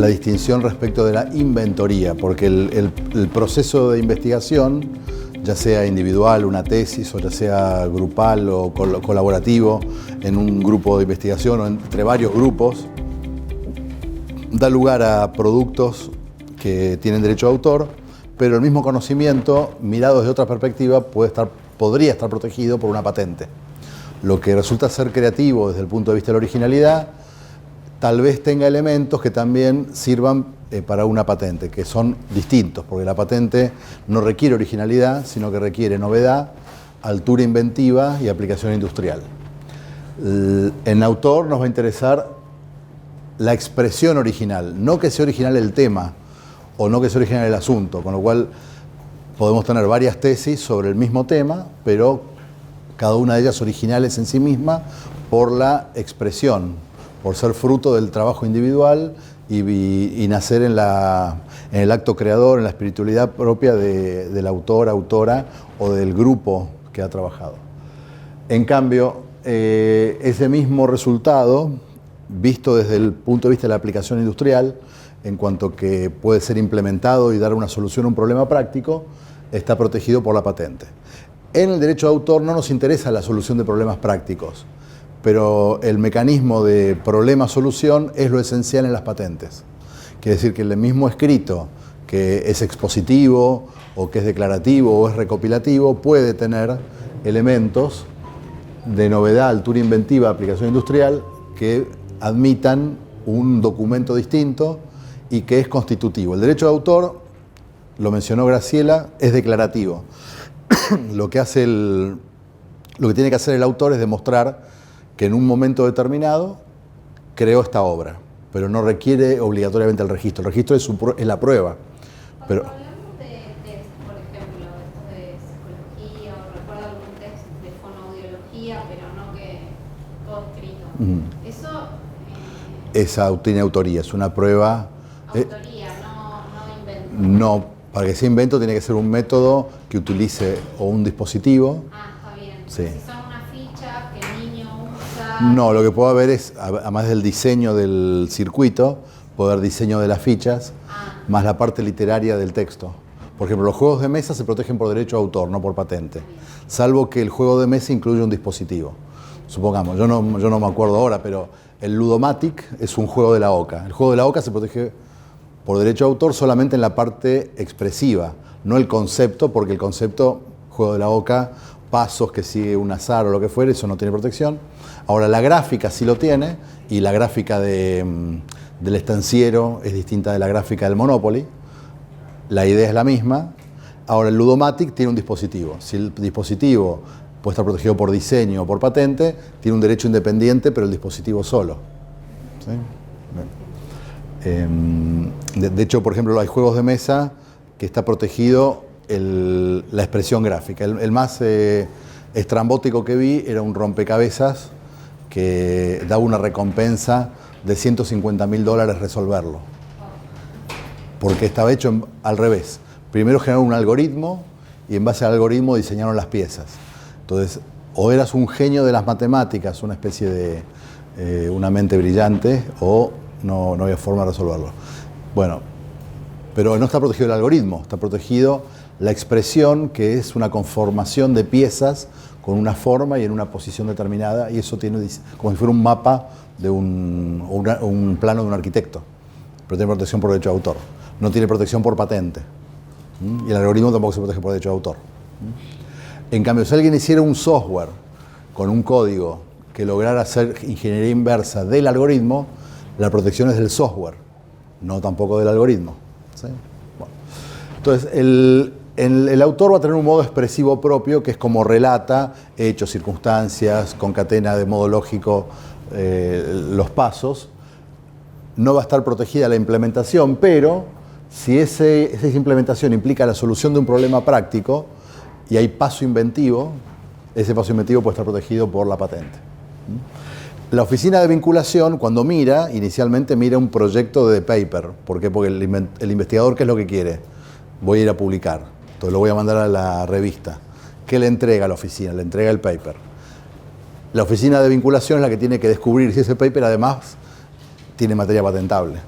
la distinción respecto de la inventoría, porque el proceso de investigación, ya sea individual, una tesis, o ya sea grupal o colaborativo, en un grupo de investigación o entre varios grupos, da lugar a productos que tienen derecho de autor, pero el mismo conocimiento, mirado desde otra perspectiva, podría estar protegido por una patente. Lo que resulta ser creativo desde el punto de vista de la originalidad, tal vez tenga elementos que también sirvan para una patente, que son distintos, porque la patente no requiere originalidad, sino que requiere novedad, altura inventiva y aplicación industrial. En autor nos va a interesar la expresión original, no que sea original el tema o no que sea original el asunto, con lo cual podemos tener varias tesis sobre el mismo tema, pero cada una de ellas originales en sí misma por la expresión, por ser fruto del trabajo individual y nacer en el acto creador, en la espiritualidad propia del autor, autora o del grupo que ha trabajado. En cambio, ese mismo resultado, visto desde el punto de vista de la aplicación industrial, en cuanto que puede ser implementado y dar una solución a un problema práctico, está protegido por la patente. En el derecho de autor no nos interesa la solución de problemas prácticos, pero el mecanismo de problema-solución es lo esencial en las patentes. Quiere decir que el mismo escrito, que es expositivo, o que es declarativo, o es recopilativo, puede tener elementos de novedad, altura inventiva, aplicación industrial, que admitan un documento distinto y que es constitutivo. El derecho de autor, lo mencionó Graciela, es declarativo. Lo que tiene que hacer el autor es demostrar que en un momento determinado creó esta obra, pero no requiere obligatoriamente el registro. El registro es la prueba. Pero hablamos de test, por ejemplo, esto de psicología, o recuerdo algún test de fonoaudiología, pero no que todo escrito. Esa tiene autoría, es una prueba. Autoría, no invento. No, para que sea invento tiene que ser un método que utilice o un dispositivo. Está bien. Sí. Si son unas fichas que el niño usa. No, lo que puede haber es, además del diseño del circuito, puede haber diseño de las fichas, más la parte literaria del texto. Por ejemplo, los juegos de mesa se protegen por derecho de autor, no por patente, salvo que el juego de mesa incluya un dispositivo. Supongamos, yo no me acuerdo ahora, pero el Ludomatic es un juego de la OCA. El juego de la OCA se protege por derecho de autor solamente en la parte expresiva, no el concepto, porque el concepto, juego de la OCA, pasos que sigue un azar o lo que fuere, eso no tiene protección. Ahora, la gráfica sí lo tiene, y la gráfica del estanciero es distinta de la gráfica del Monopoly. La idea es la misma. Ahora, el Ludomatic tiene un dispositivo. Si el dispositivo puede estar protegido por diseño o por patente, tiene un derecho independiente, pero el dispositivo solo. ¿Sí? De hecho, por ejemplo, hay juegos de mesa que está protegido la expresión gráfica. El más estrambótico que vi era un rompecabezas que daba una recompensa de $150.000 resolverlo. Porque estaba hecho al revés. Primero generaron un algoritmo y en base al algoritmo diseñaron las piezas. Entonces, o eras un genio de las matemáticas, una especie de una mente brillante, o no había forma de resolverlo. Bueno, pero no está protegido el algoritmo, está protegido la expresión, que es una conformación de piezas con una forma y en una posición determinada, y eso tiene como si fuera un mapa de un plano de un arquitecto, pero tiene protección por derecho de autor. No tiene protección por patente. Y el algoritmo tampoco se protege por derecho de autor. En cambio, si alguien hiciera un software con un código que lograra hacer ingeniería inversa del algoritmo, la protección es del software, no tampoco del algoritmo. ¿Sí? Bueno. Entonces, el autor va a tener un modo expresivo propio, que es como relata hechos, circunstancias, concatena de modo lógico los pasos. No va a estar protegida la implementación, pero si esa implementación implica la solución de un problema práctico y hay paso inventivo, ese paso inventivo puede estar protegido por la patente. La oficina de vinculación, cuando inicialmente mira un proyecto de paper. ¿Por qué? Porque el investigador, ¿qué es lo que quiere? Voy a ir a publicar, entonces lo voy a mandar a la revista. ¿Qué le entrega a la oficina? Le entrega el paper. La oficina de vinculación es la que tiene que descubrir si ese paper además tiene materia patentable.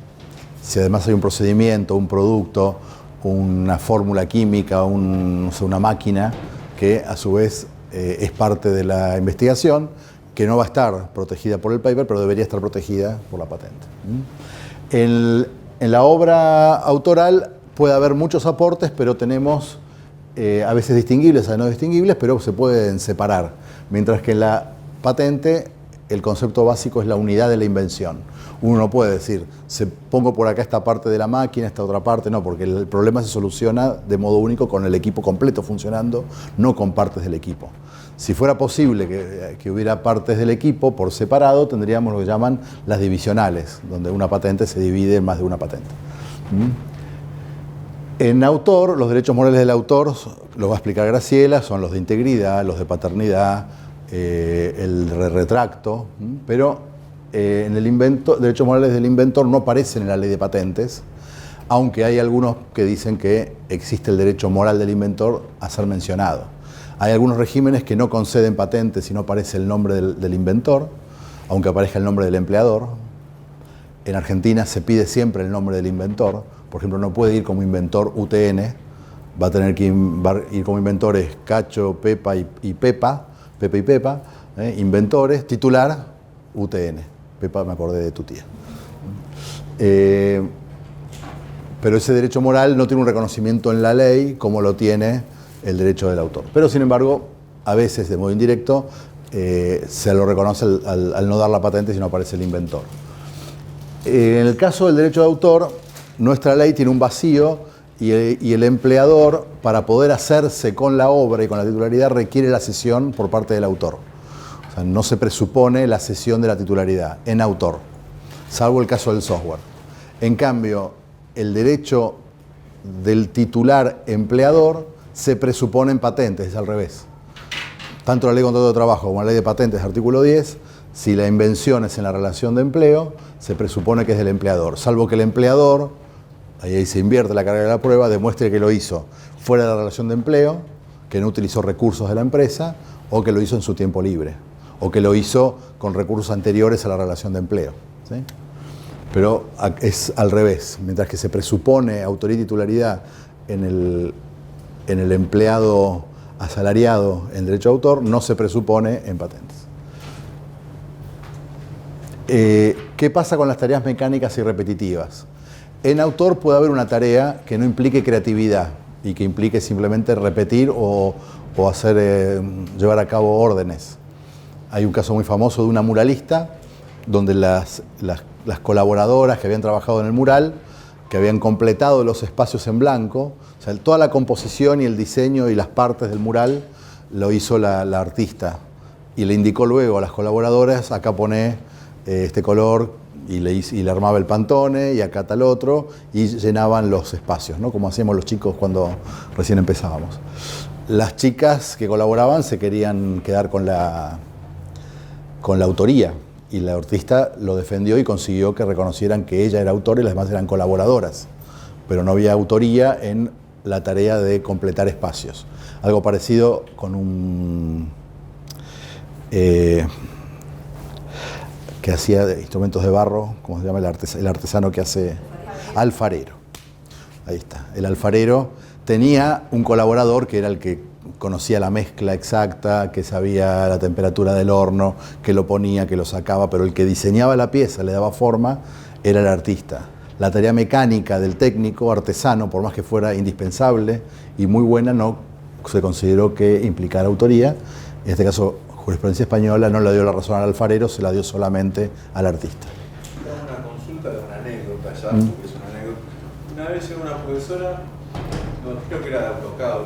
Si además hay un procedimiento, un producto, una fórmula química, no sé, una máquina que a su vez es parte de la investigación, que no va a estar protegida por el paper, pero debería estar protegida por la patente. En la obra autoral puede haber muchos aportes, pero tenemos a veces distinguibles, a veces no distinguibles, pero se pueden separar. Mientras que en la patente el concepto básico es la unidad de la invención. Uno no puede decir, pongo por acá esta parte de la máquina, esta otra parte, no, porque el problema se soluciona de modo único con el equipo completo funcionando, no con partes del equipo. Si fuera posible que hubiera partes del equipo por separado, tendríamos lo que llaman las divisionales, donde una patente se divide en más de una patente. En autor, los derechos morales del autor, lo va a explicar Graciela, son los de integridad, los de paternidad, el retracto, pero en el derechos morales del inventor no aparecen en la ley de patentes, aunque hay algunos que dicen que existe el derecho moral del inventor a ser mencionado. Hay algunos regímenes que no conceden patentes si no aparece el nombre del inventor, aunque aparezca el nombre del empleador. En Argentina se pide siempre el nombre del inventor. Por ejemplo, no puede ir como inventor UTN, va a tener que ir como inventores Cacho, Pepa y Pepa, inventores, titular UTN. Pepa, me acordé de tu tía. Pero ese derecho moral no tiene un reconocimiento en la ley como lo tiene el derecho del autor. Pero, sin embargo, a veces, de modo indirecto, se lo reconoce al no dar la patente si no aparece el inventor. En el caso del derecho de autor, nuestra ley tiene un vacío y el empleador, para poder hacerse con la obra y con la titularidad, requiere la cesión por parte del autor. O sea, no se presupone la cesión de la titularidad en autor, salvo el caso del software. En cambio, el derecho del titular empleador se presupone en patentes, es al revés. Tanto la ley de contrato de trabajo como la ley de patentes, artículo 10, si la invención es en la relación de empleo, se presupone que es del empleador, salvo que el empleador, ahí se invierte la carga de la prueba, demuestre que lo hizo fuera de la relación de empleo, que no utilizó recursos de la empresa, o que lo hizo en su tiempo libre, o que lo hizo con recursos anteriores a la relación de empleo, ¿sí? Pero es al revés, mientras que se presupone autoría y titularidad en el empleado asalariado en derecho de autor, no se presupone en patentes. ¿Qué pasa con las tareas mecánicas y repetitivas? En autor puede haber una tarea que no implique creatividad y que implique simplemente repetir o llevar a cabo órdenes. Hay un caso muy famoso de una muralista donde las colaboradoras que habían trabajado en el mural, que habían completado los espacios en blanco, o sea, toda la composición y el diseño y las partes del mural lo hizo la artista y le indicó luego a las colaboradoras, acá poné este color, y le armaba el pantone y acá tal otro, y llenaban los espacios, ¿no? Como hacíamos los chicos cuando recién empezábamos. Las chicas que colaboraban se querían quedar con la autoría, y la artista lo defendió y consiguió que reconocieran que ella era autora y las demás eran colaboradoras, pero no había autoría en la tarea de completar espacios. Algo parecido con un que hacía de instrumentos de barro, ¿cómo se llama el artesano que hace? Alfarero. Ahí está. El alfarero tenía un colaborador que era el que conocía la mezcla exacta, que sabía la temperatura del horno, que lo ponía, que lo sacaba, pero el que diseñaba la pieza, le daba forma, era el artista. La tarea mecánica del técnico artesano, por más que fuera indispensable y muy buena, no se consideró que implicara autoría. En este caso, jurisprudencia española no le dio la razón al alfarero, se la dio solamente al artista. Tengo una consulta de una anécdota ya, porque es una anécdota. Una vez llegó una profesora, no, creo que era de AutoCAD,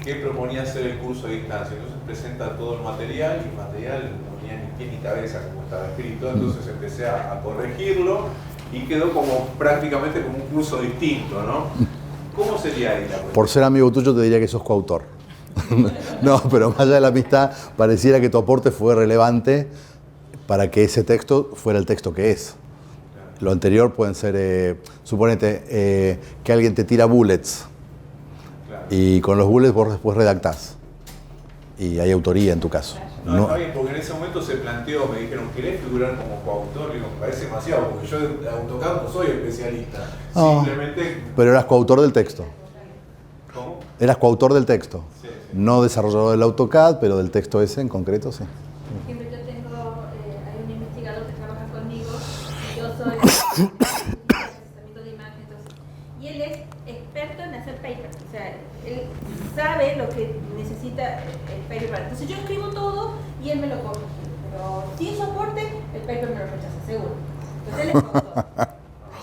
que proponía hacer el curso a distancia. Entonces presenta todo el material y el material no tenía ni pie ni cabeza como estaba escrito. Entonces empecé a corregirlo y quedó como prácticamente como un curso distinto, ¿no? ¿Cómo sería ahí la cuestión? Por ser amigo tuyo te diría que sos coautor. No, pero más allá de la amistad, pareciera que tu aporte fue relevante para que ese texto fuera el texto que es. Lo anterior pueden ser, suponete que alguien te tira bullets, y con los bullets vos después redactás y hay autoría en tu caso. No, está bien, porque en ese momento se planteó, me dijeron, ¿querés figurar como coautor? Digo, me parece demasiado, porque yo de AutoCAD no soy especialista. No, simplemente... Pero eras coautor del texto. ¿Cómo? Eras coautor del texto. Sí. No desarrollador del AutoCAD, pero del texto ese en concreto, sí. Por ejemplo, yo tengo, hay un investigador que trabaja conmigo, y yo soy procesamiento de imagen, entonces, y él es experto en hacer papers, o sea, él sabe lo que necesita el paper. Entonces yo escribo todo y él me lo corrige, pero sin soporte el paper me lo rechaza, seguro. Entonces él es coautor.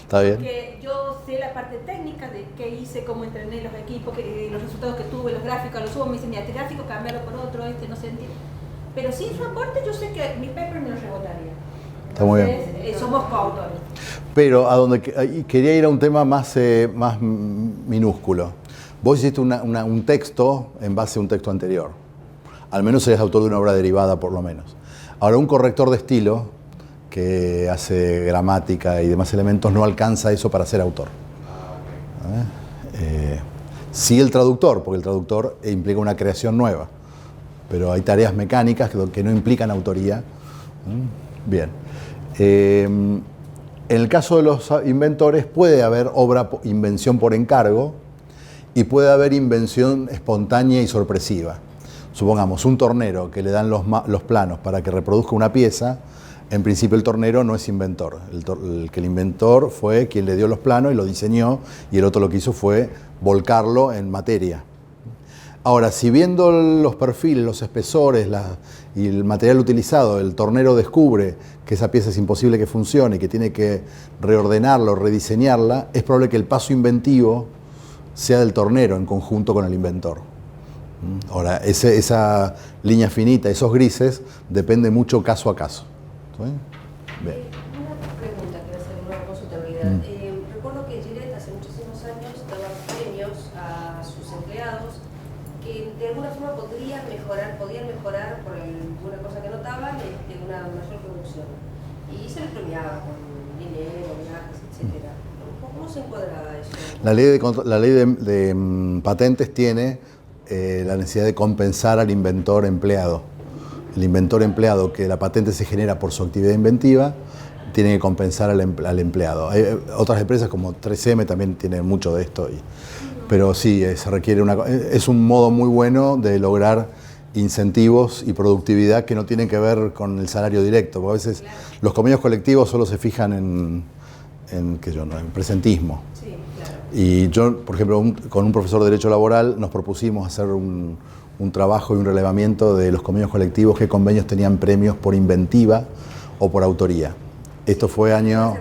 Está bien. Porque yo sé la parte técnica de qué hice, cómo entrené los equipos, los resultados que tuve, los gráficos, los subo, me dicen, mira, este gráfico cambiarlo por otro, no se entiende. Pero sin su aporte yo sé que mi paper me lo rebotaría. Está muy bien. Entonces, somos coautores. Pero a donde quería ir a un tema más minúsculo. Vos hiciste un texto en base a un texto anterior. Al menos eres autor de una obra derivada, por lo menos. Ahora, un corrector de estilo que hace gramática y demás elementos no alcanza eso para ser autor. Sí el traductor, porque el traductor implica una creación nueva. Pero hay tareas mecánicas que no implican autoría. Bien. En el caso de los inventores puede haber invención por encargo y puede haber invención espontánea y sorpresiva. Supongamos un tornero que le dan los planos para que reproduzca una pieza. En principio el tornero no es inventor. El inventor fue quien le dio los planos y lo diseñó, y el otro lo que hizo fue volcarlo en materia. Ahora, si viendo los perfiles, los espesores y el material utilizado, el tornero descubre que esa pieza es imposible que funcione y que tiene que reordenarla o rediseñarla, es probable que el paso inventivo sea del tornero en conjunto con el inventor. Ahora, esa línea finita, esos grises, depende mucho caso a caso. ¿Sí? Una pregunta que hacer una consulta en realidad. Recuerdo que Gillette hace muchísimos años daba premios a sus empleados que de alguna forma podían mejorar por alguna cosa que notaban una mayor producción. Y se les premiaba con dinero, viajes, etc. ¿Cómo se encuadraba eso? La ley de patentes tiene la necesidad de compensar al inventor empleado. El inventor empleado, que la patente se genera por su actividad inventiva, tiene que compensar al empleado. Hay otras empresas como 3M también tienen mucho de esto, pero sí, se requiere es un modo muy bueno de lograr incentivos y productividad que no tienen que ver con el salario directo, porque a veces los convenios colectivos solo se fijan en presentismo. Sí, claro. Y yo, por ejemplo, con un profesor de Derecho Laboral nos propusimos hacer un trabajo y un relevamiento de los convenios colectivos, qué convenios tenían premios por inventiva o por autoría. Esto fue año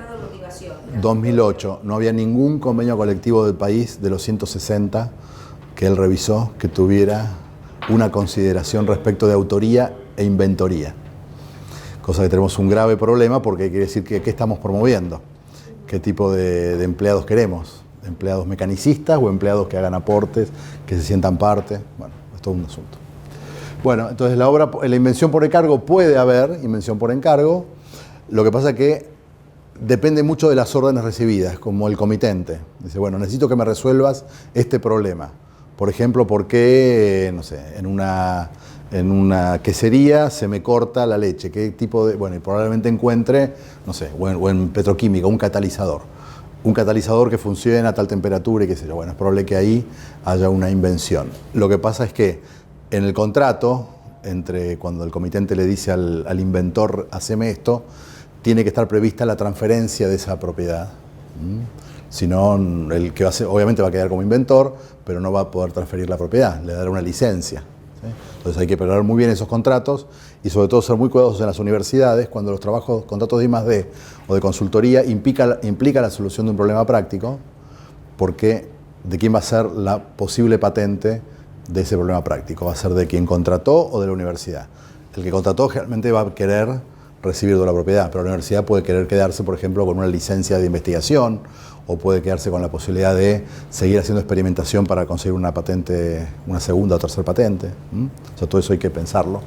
2008. No había ningún convenio colectivo del país de los 160 que él revisó que tuviera una consideración respecto de autoría e inventoría. Cosa que tenemos un grave problema porque quiere decir que ¿qué estamos promoviendo? ¿Qué tipo de empleados queremos? ¿Empleados mecanicistas o empleados que hagan aportes, que se sientan parte? Bueno, es todo un asunto. Bueno, entonces la invención por encargo puede haber invención por encargo. Lo que pasa es que depende mucho de las órdenes recibidas, como el comitente. Dice, bueno, necesito que me resuelvas este problema. Por ejemplo, ¿por qué, no sé, en una quesería se me corta la leche? ¿Qué tipo de...? Bueno, y probablemente encuentre, no sé, o en petroquímica, un catalizador. Un catalizador que funcione a tal temperatura y qué sé yo. Bueno, es probable que ahí haya una invención. Lo que pasa es que en el contrato, cuando el comitente le dice al inventor, haceme esto, tiene que estar prevista la transferencia de esa propiedad. Si no, el que obviamente va a quedar como inventor, pero no va a poder transferir la propiedad, le dará una licencia. ¿Sí? Entonces hay que preparar muy bien esos contratos y sobre todo ser muy cuidadosos en las universidades cuando los contratos de I+D o de consultoría implica la solución de un problema práctico, porque de quién va a ser la posible patente de ese problema práctico. ¿Va a ser de quien contrató o de la universidad? El que contrató generalmente va a querer recibir de la propiedad, pero la universidad puede querer quedarse, por ejemplo, con una licencia de investigación o puede quedarse con la posibilidad de seguir haciendo experimentación para conseguir una patente, una segunda o tercera patente. O sea, todo eso hay que pensarlo.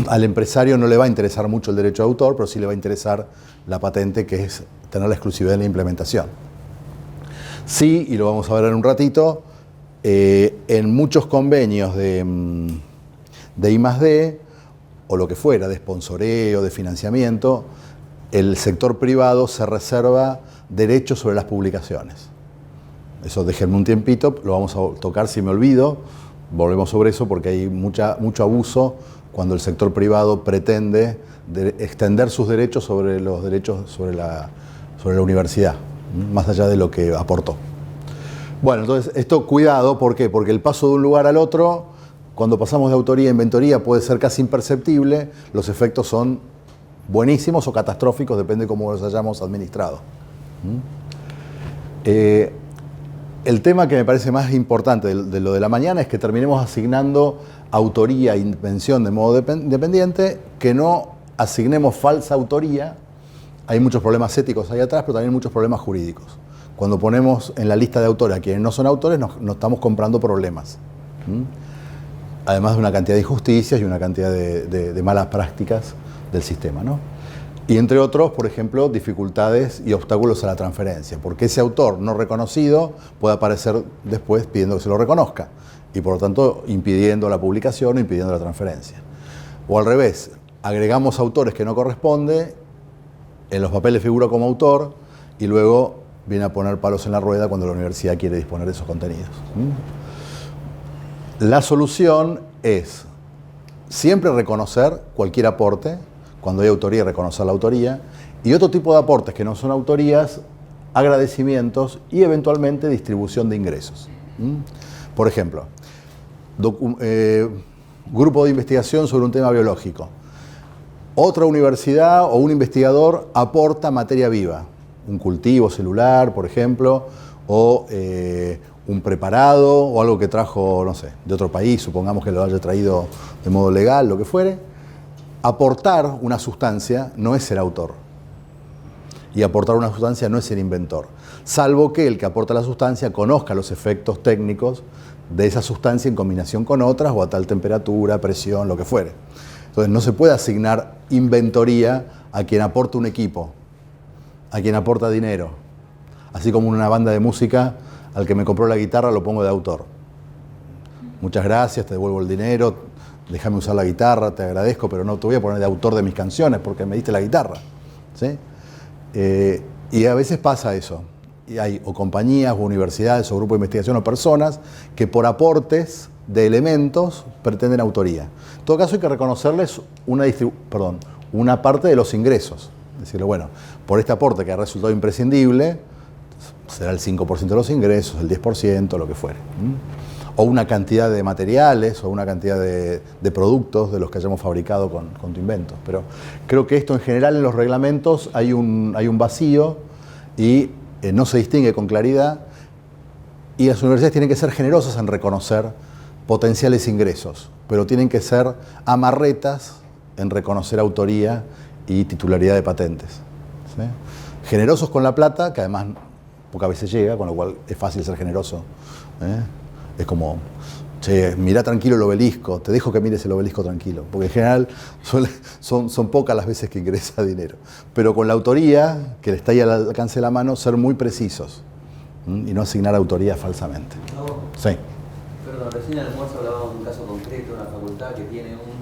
Al empresario no le va a interesar mucho el derecho de autor, pero sí le va a interesar la patente, que es tener la exclusividad en la implementación. Sí, y lo vamos a ver en un ratito, en muchos convenios de de I+D o lo que fuera, de sponsoreo, de financiamiento, el sector privado se reserva derechos sobre las publicaciones. Eso déjenme un tiempito, lo vamos a tocar si me olvido, volvemos sobre eso porque hay mucho abuso cuando el sector privado pretende extender sus derechos sobre los derechos sobre la universidad, más allá de lo que aportó. Bueno, entonces esto cuidado, ¿por qué? Porque el paso de un lugar al otro, cuando pasamos de autoría a inventoría, puede ser casi imperceptible, los efectos son buenísimos o catastróficos, depende de cómo los hayamos administrado. El tema que me parece más importante de lo de la mañana es que terminemos asignando autoría e invención de modo independiente, que no asignemos falsa autoría. Hay muchos problemas éticos ahí atrás, pero también muchos problemas jurídicos. Cuando ponemos en la lista de autores a quienes no son autores, nos estamos comprando problemas. Además de una cantidad de injusticias y una cantidad de malas prácticas del sistema, ¿no? Y entre otros, por ejemplo, dificultades y obstáculos a la transferencia, porque ese autor no reconocido puede aparecer después pidiendo que se lo reconozca y por lo tanto impidiendo la publicación o impidiendo la transferencia. O al revés, agregamos autores que no corresponde, en los papeles figura como autor y luego viene a poner palos en la rueda cuando la universidad quiere disponer de esos contenidos. La solución es siempre reconocer cualquier aporte, cuando hay autoría, reconocer la autoría, y otro tipo de aportes que no son autorías, agradecimientos y eventualmente distribución de ingresos. Por ejemplo, grupo de investigación sobre un tema biológico. Otra universidad o un investigador aporta materia viva, un cultivo celular, por ejemplo, o un preparado o algo que trajo, no sé, de otro país, supongamos que lo haya traído de modo legal, lo que fuere. Aportar una sustancia no es ser autor. Y aportar una sustancia no es ser inventor. Salvo que el que aporta la sustancia conozca los efectos técnicos de esa sustancia en combinación con otras o a tal temperatura, presión, lo que fuere. Entonces no se puede asignar inventoría a quien aporta un equipo, a quien aporta dinero. Así como en una banda de música, al que me compró la guitarra lo pongo de autor. Muchas gracias, te devuelvo el dinero, déjame usar la guitarra, te agradezco, pero no te voy a poner de autor de mis canciones porque me diste la guitarra. ¿Sí? Y a veces pasa eso. Y hay o compañías o universidades o grupos de investigación o personas que por aportes de elementos pretenden autoría. En todo caso hay que reconocerles una parte de los ingresos. Decirle, bueno, por este aporte que ha resultado imprescindible, será el 5% de los ingresos, el 10%, lo que fuere. O una cantidad de materiales o una cantidad de productos de los que hayamos fabricado con tu invento. Pero creo que esto en general en los reglamentos hay un vacío y no se distingue con claridad, y las universidades tienen que ser generosas en reconocer potenciales ingresos, pero tienen que ser amarretas en reconocer autoría y titularidad de patentes. ¿Sí? Generosos con la plata, que además pocas veces llega, con lo cual es fácil ser generoso. Es como, che, mirá tranquilo el obelisco, te dejo que mires el obelisco tranquilo, porque en general son pocas las veces que ingresa dinero. Pero con la autoría, que le está ahí al alcance de la mano, ser muy precisos y no asignar autoría falsamente. No. Sí. Perdón, recién en el almuerzo hablábamos de un caso concreto, una facultad que tiene un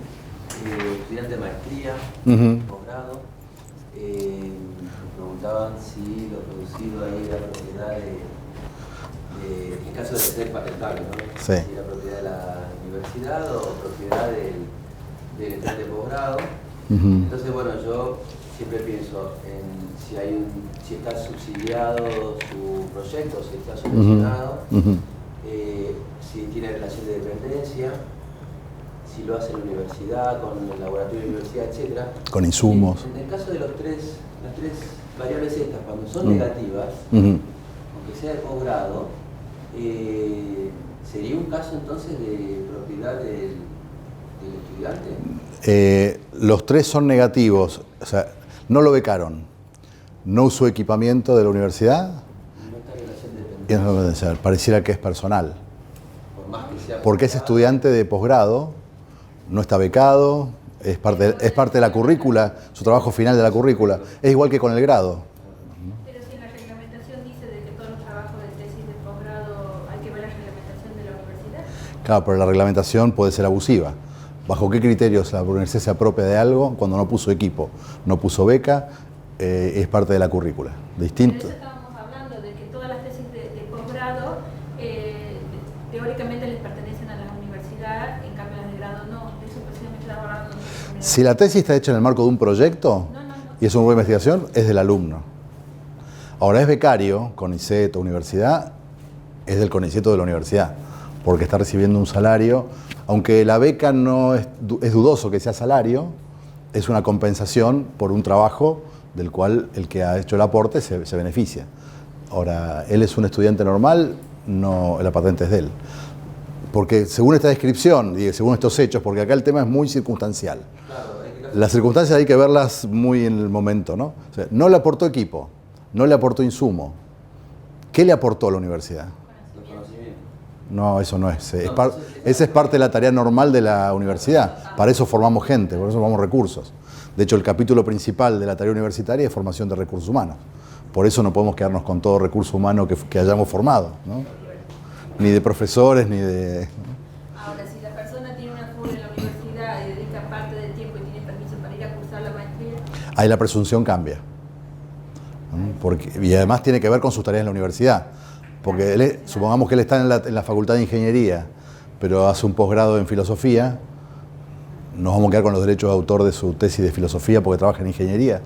estudiante de maestría, posgrado. Me preguntaban si lo producido ahí era propiedad en caso de ser patentable, ¿no? Sí. Si era propiedad de la universidad o propiedad del estudiante de posgrado. Entonces, bueno, yo siempre pienso en si está subsidiado su proyecto, si está subvencionado, si tiene relación de dependencia, si lo hace en la universidad, con el laboratorio de la universidad, etc. Con insumos. En el caso de las tres variables estas, cuando son negativas, aunque sea de posgrado, ¿sería un caso entonces de propiedad del estudiante? Los tres son negativos, o sea, no lo becaron, no usó equipamiento de la universidad, No está en relación de y dependencia. no puede ser, pareciera que es personal. Por más que sea Porque es posgrado. estudiante de posgrado, no está becado, es parte de la currícula, su trabajo final de la currícula. Es igual que con el grado. Pero si en la reglamentación dice de que todos los trabajos de tesis de posgrado hay que ver la reglamentación de la universidad. Claro, pero la reglamentación puede ser abusiva. ¿Bajo qué criterios la universidad se apropia de algo cuando no puso equipo, no puso beca? Es parte de la currícula. Distinto. Por eso estábamos hablando de que todas las tesis de posgrado teóricamente les pertenecen a la universidad, en cambio las de grado no. De eso precisamente estaba hablando. Si la tesis está hecha en el marco de un proyecto y es un grupo de investigación, es del alumno. Ahora, es becario, CONICET o universidad, es del CONICET o de la universidad, porque está recibiendo un salario. Aunque la beca no es dudoso que sea salario, es una compensación por un trabajo del cual el que ha hecho el aporte se beneficia. Ahora, él es un estudiante normal, no, la patente es de él. Porque según esta descripción y según estos hechos, porque acá el tema es muy circunstancial. Las circunstancias hay que verlas muy en el momento, ¿no? O sea, no le aportó equipo, no le aportó insumo. ¿Qué le aportó a la universidad? No, eso no es. Esa es parte de la tarea normal de la universidad. Para eso formamos gente, por eso formamos recursos. De hecho, el capítulo principal de la tarea universitaria es formación de recursos humanos. Por eso no podemos quedarnos con todo recurso humano que hayamos formado, ¿no? Ni de profesores, ni de... Ahora, si la persona tiene una fuga en la universidad y dedica parte del tiempo y tiene permiso para ir a cursar la maestría... Ahí la presunción cambia. Y además tiene que ver con sus tareas en la universidad. Porque supongamos que él está en la Facultad de Ingeniería, pero hace un posgrado en filosofía, nos vamos a quedar con los derechos de autor de su tesis de filosofía porque trabaja en ingeniería.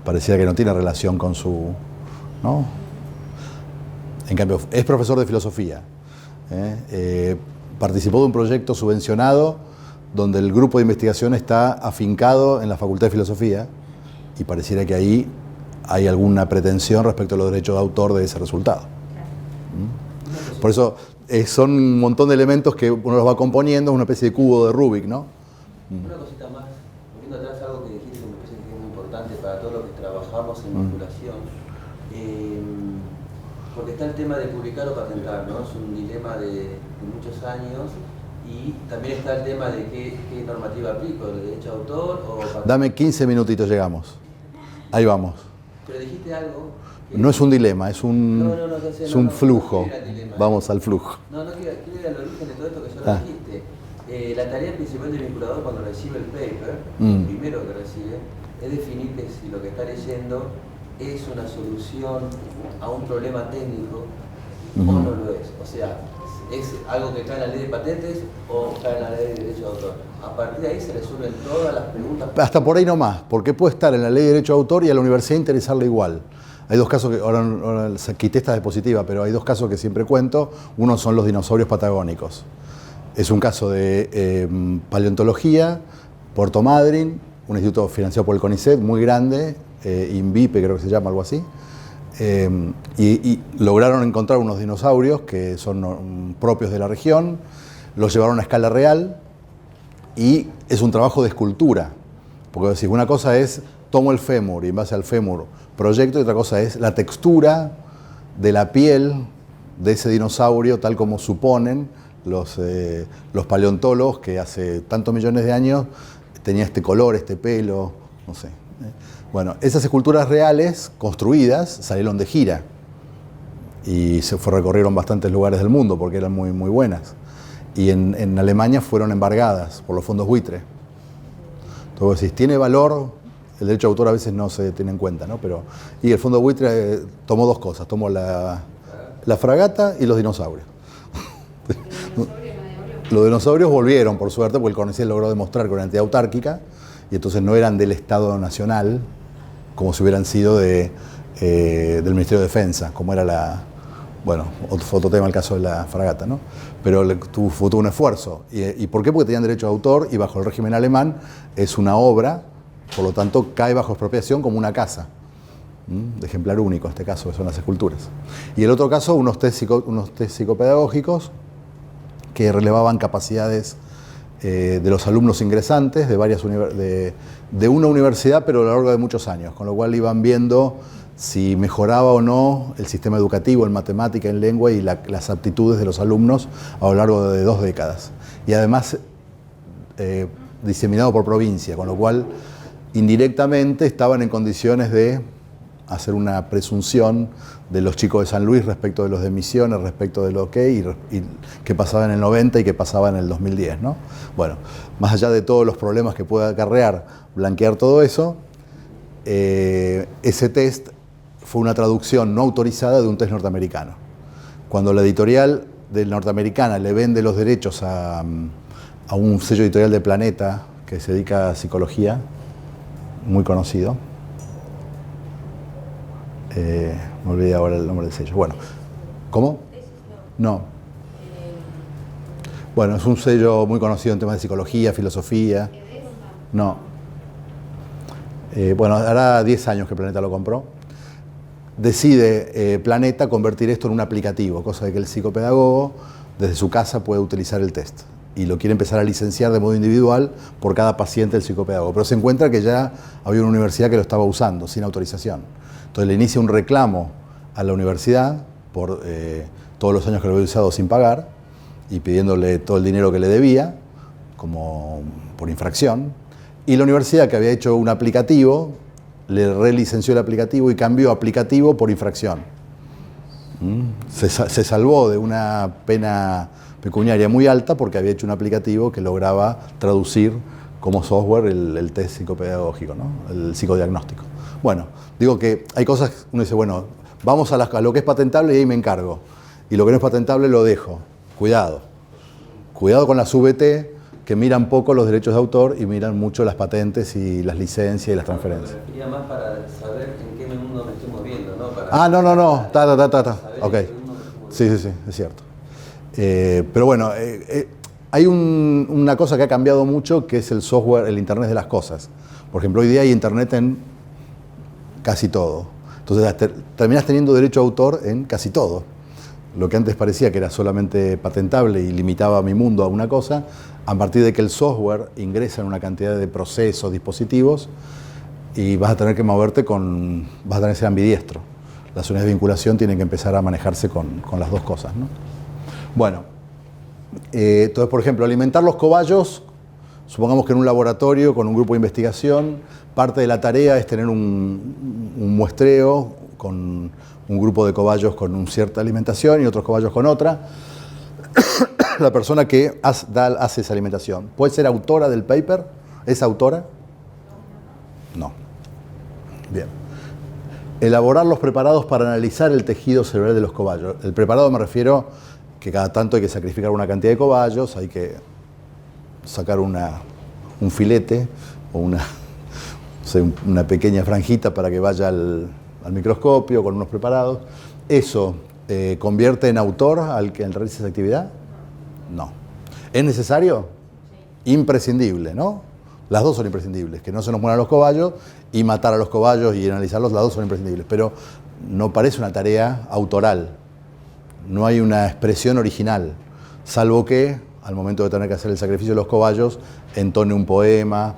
Pareciera que no tiene relación con su... ¿no? En cambio, es profesor de filosofía. Participó de un proyecto subvencionado donde el grupo de investigación está afincado en la Facultad de Filosofía y pareciera que ahí hay alguna pretensión respecto a los derechos de autor de ese resultado. Por eso son un montón de elementos que uno los va componiendo, es una especie de cubo de Rubik, ¿no? Una cosita más, volviendo atrás algo que dijiste que me parece que es muy importante para todos los que trabajamos en vinculación, porque está el tema de publicar o patentar, ¿no? Es un dilema de muchos años, y también está el tema de qué normativa aplico, el derecho de autor o patentar. Dame 15 minutitos, llegamos. Ahí vamos. Pero dijiste algo... No es un dilema, es un flujo. Vamos al flujo. No, quiero ir al origen de todo esto que solo dijiste. La tarea principal del vinculador cuando recibe el paper, lo primero que recibe, es definir que si lo que está leyendo es una solución a un problema técnico o no lo es. O sea, es algo que está en la ley de patentes o está en la ley de derecho de autor. A partir de ahí se resuelven todas las preguntas. Hasta por ahí nomás, porque puede estar en la ley de derecho de autor y a la universidad interesarle igual. Hay dos casos que, ahora quité esta diapositiva, pero hay dos casos que siempre cuento. Uno son los dinosaurios patagónicos. Es un caso de paleontología, Puerto Madryn, un instituto financiado por el CONICET, muy grande, INVIPE creo que se llama, algo así. Y lograron encontrar unos dinosaurios que son propios de la región, los llevaron a escala real y es un trabajo de escultura. Porque decir, una cosa es, tomo el fémur y en base al fémur proyecto, y otra cosa es la textura de la piel de ese dinosaurio, tal como suponen los paleontólogos que hace tantos millones de años tenía este color, este pelo, no sé. Bueno, esas esculturas reales, construidas, salieron de gira y recorrieron bastantes lugares del mundo porque eran muy, muy buenas. Y en Alemania fueron embargadas por los fondos buitre. Entonces, si tiene valor, el derecho de autor a veces no se tiene en cuenta, ¿no? Y el fondo buitre tomó dos cosas, tomó la fragata y los dinosaurios. Los dinosaurios volvieron, por suerte, porque el CONICET logró demostrar con una entidad autárquica, y entonces no eran del Estado Nacional, como si hubieran sido del Ministerio de Defensa, como era bueno, otro tema el caso de la fragata, ¿no? Pero tuvo un esfuerzo. ¿Y por qué? Porque tenían derecho de autor y bajo el régimen alemán es una obra, por lo tanto cae bajo expropiación como una casa, de ejemplar único en este caso, que son las esculturas. Y el otro caso, unos test psicopedagógicos que relevaban capacidades de los alumnos ingresantes de una universidad, pero a lo largo de muchos años, con lo cual iban viendo si mejoraba o no el sistema educativo en matemática, en lengua y las aptitudes de los alumnos a lo largo de 2 décadas. Y además diseminado por provincia, con lo cual indirectamente estaban en condiciones de hacer una presunción de los chicos de San Luis respecto de los de Misiones, respecto de lo y qué pasaba en el 90 y qué pasaba en el 2010, ¿no? Bueno, más allá de todos los problemas que pueda acarrear blanquear todo eso, ese test fue una traducción no autorizada de un test norteamericano. Cuando la editorial de norteamericana le vende los derechos a un sello editorial de Planeta que se dedica a psicología, muy conocido, me olvidé ahora el nombre del sello. Bueno, ¿cómo? No. Bueno, es un sello muy conocido en temas de psicología, filosofía. No. Bueno, hará 10 años que Planeta lo compró. Decide Planeta convertir esto en un aplicativo, cosa de que el psicopedagogo desde su casa puede utilizar el test. Y lo quiere empezar a licenciar de modo individual por cada paciente del psicopedagogo. Pero se encuentra que ya había una universidad que lo estaba usando sin autorización. Entonces le inicia un reclamo a la universidad por todos los años que lo había usado sin pagar y pidiéndole todo el dinero que le debía, como por infracción. Y la universidad, que había hecho un aplicativo, le relicenció el aplicativo y cambió aplicativo por infracción. Se salvó de una pena pecuniaria muy alta porque había hecho un aplicativo que lograba traducir como software el test psicopedagógico, ¿no? El psicodiagnóstico. Bueno, digo que hay cosas, uno dice, bueno, vamos a lo que es patentable y ahí me encargo. Y lo que no es patentable lo dejo. Cuidado. Cuidado con las VT, que miran poco los derechos de autor y miran mucho las patentes y las licencias y las transferencias. Me refería más para saber en qué mundo me estoy moviendo, ¿no? Para no. Ok. Sí, es cierto. Pero bueno, hay una cosa que ha cambiado mucho, que es el software, el Internet de las cosas. Por ejemplo, hoy día hay Internet en casi todo. Entonces terminas teniendo derecho a autor en casi todo. Lo que antes parecía que era solamente patentable y limitaba a mi mundo a una cosa, a partir de que el software ingresa en una cantidad de procesos, dispositivos, y vas a tener que moverte vas a tener que ser ambidiestro. Las unidades de vinculación tienen que empezar a manejarse con las dos cosas, ¿no? Bueno, entonces, por ejemplo, alimentar los cobayos, supongamos que en un laboratorio con un grupo de investigación, parte de la tarea es tener un muestreo con un grupo de cobayos con una cierta alimentación y otros cobayos con otra. La persona que hace esa alimentación, ¿puede ser autora del paper? ¿Es autora? No. Bien. Elaborar los preparados para analizar el tejido cerebral de los cobayos. El preparado me refiero que cada tanto hay que sacrificar una cantidad de cobayos, hay que sacar un filete o una pequeña franjita para que vaya al microscopio con unos preparados. ¿Eso convierte en autor al que realiza esa actividad? No. ¿Es necesario? Imprescindible, ¿no? Las dos son imprescindibles. Que no se nos mueran los cobayos y matar a los cobayos y analizarlos, las dos son imprescindibles. Pero no parece una tarea autoral. No hay una expresión original, salvo que al momento de tener que hacer el sacrificio de los cobayos, entone un poema,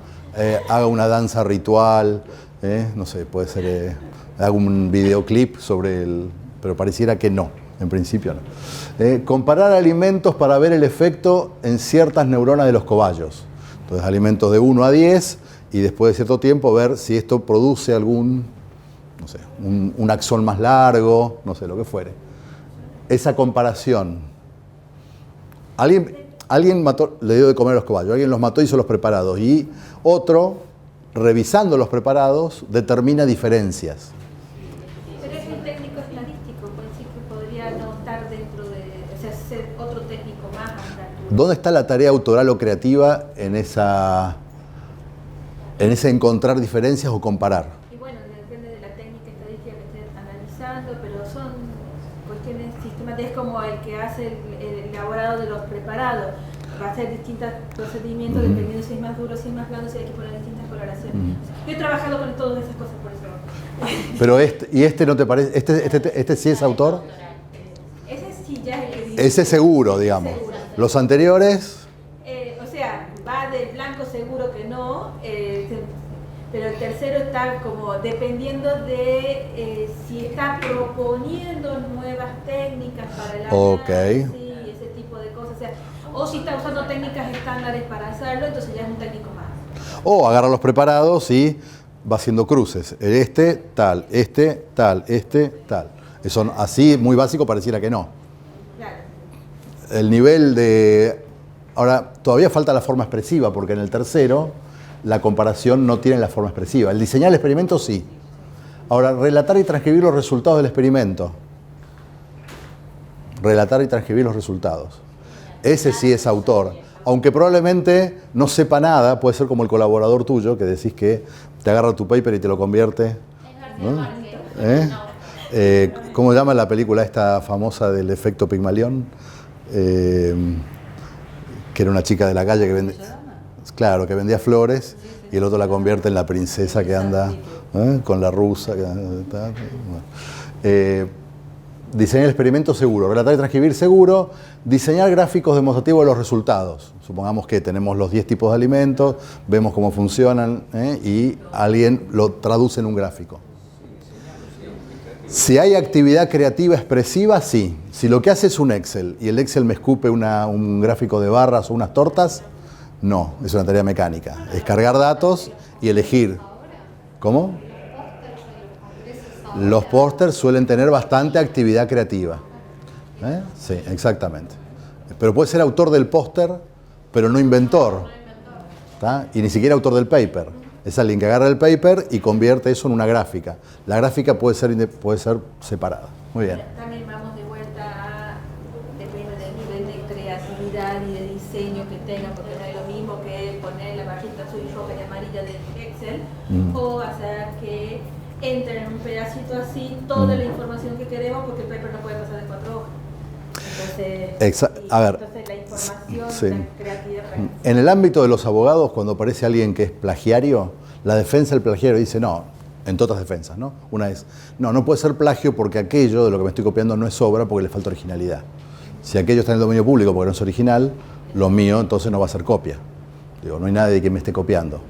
haga una danza ritual, no sé, puede ser, haga un videoclip pero pareciera que no, en principio no. Comparar alimentos para ver el efecto en ciertas neuronas de los cobayos. Entonces, alimentos de 1 a 10 y después de cierto tiempo ver si esto produce algún, no sé, un axón más largo, no sé, lo que fuere. Esa comparación. Alguien mató, le dio de comer a los cobayos, alguien los mató y hizo los preparados, y otro, revisando los preparados, determina diferencias. Pero es un técnico estadístico, puede decir que podría no estar dentro de, o sea, ser otro técnico más. ¿Dónde está la tarea autoral o creativa en ese encontrar diferencias o comparar? Y bueno, depende de la técnica estadística que esté analizando, pero son cuestiones sistemáticas, es como el que hace el elaborado de los preparados. Va a hacer distintos procedimientos dependiendo si es más duro, si es más blando, si hay que poner distintas coloraciones. Yo he trabajado con todas esas cosas, por eso. Pero este no te parece, este sí es autor. Ese sí ya es el que dice. Ese seguro, digamos. Seguro. Los anteriores. O sea, va de blanco seguro que no, pero el tercero está como dependiendo de si está proponiendo nuevas técnicas para el análisis, ese tipo de cosas. O si está usando técnicas estándares para hacerlo, entonces ya es un técnico más. O agarra los preparados y va haciendo cruces. Este, tal, este, tal, este, tal. Son así, muy básico, pareciera que no. Claro. El nivel de... Ahora, todavía falta la forma expresiva, porque en el tercero la comparación no tiene la forma expresiva. El diseñar el experimento sí. Ahora, relatar y transcribir los resultados del experimento. Relatar y transcribir los resultados. Ese sí es autor. Aunque probablemente no sepa nada, puede ser como el colaborador tuyo, que decís que te agarra tu paper y te lo convierte. ¿No? ¿Cómo se llama la película esta famosa del efecto Pigmalión? Que era una chica de la calle que vendía, claro, que vendía flores y el otro la convierte en la princesa que anda con la rusa. Diseñar el experimento seguro, relatar y transcribir seguro, diseñar gráficos demostrativos de los resultados. Supongamos que tenemos los 10 tipos de alimentos, vemos cómo funcionan y alguien lo traduce en un gráfico. Si hay actividad creativa expresiva, sí. Si lo que hace es un Excel y el Excel me escupe un gráfico de barras o unas tortas, no, es una tarea mecánica. Es cargar datos y elegir. ¿Cómo? Los pósters suelen tener bastante actividad creativa. Sí, exactamente. Pero puede ser autor del póster, pero no inventor. ¿Tá? Y ni siquiera autor del paper. Es alguien que agarra el paper y convierte eso en una gráfica. La gráfica puede ser separada. Muy bien. También vamos de vuelta a, depende del nivel de creatividad y de diseño que tengan, porque no es lo mismo que poner la barrita azul y roja y amarilla de Excel o hacer que entre en un pedacito así toda la información que queremos, porque el paper no puede pasar de 4 hojas. Entonces, a ver, entonces la información, sí. la creatividad. En el ámbito de los abogados, cuando aparece alguien que es plagiario, la defensa del plagiario dice no, en todas defensas, ¿no? Una es, no puede ser plagio porque aquello de lo que me estoy copiando no es obra porque le falta originalidad. Si aquello está en el dominio público porque no es original, lo mío entonces no va a ser copia. Digo, no hay nadie que me esté copiando.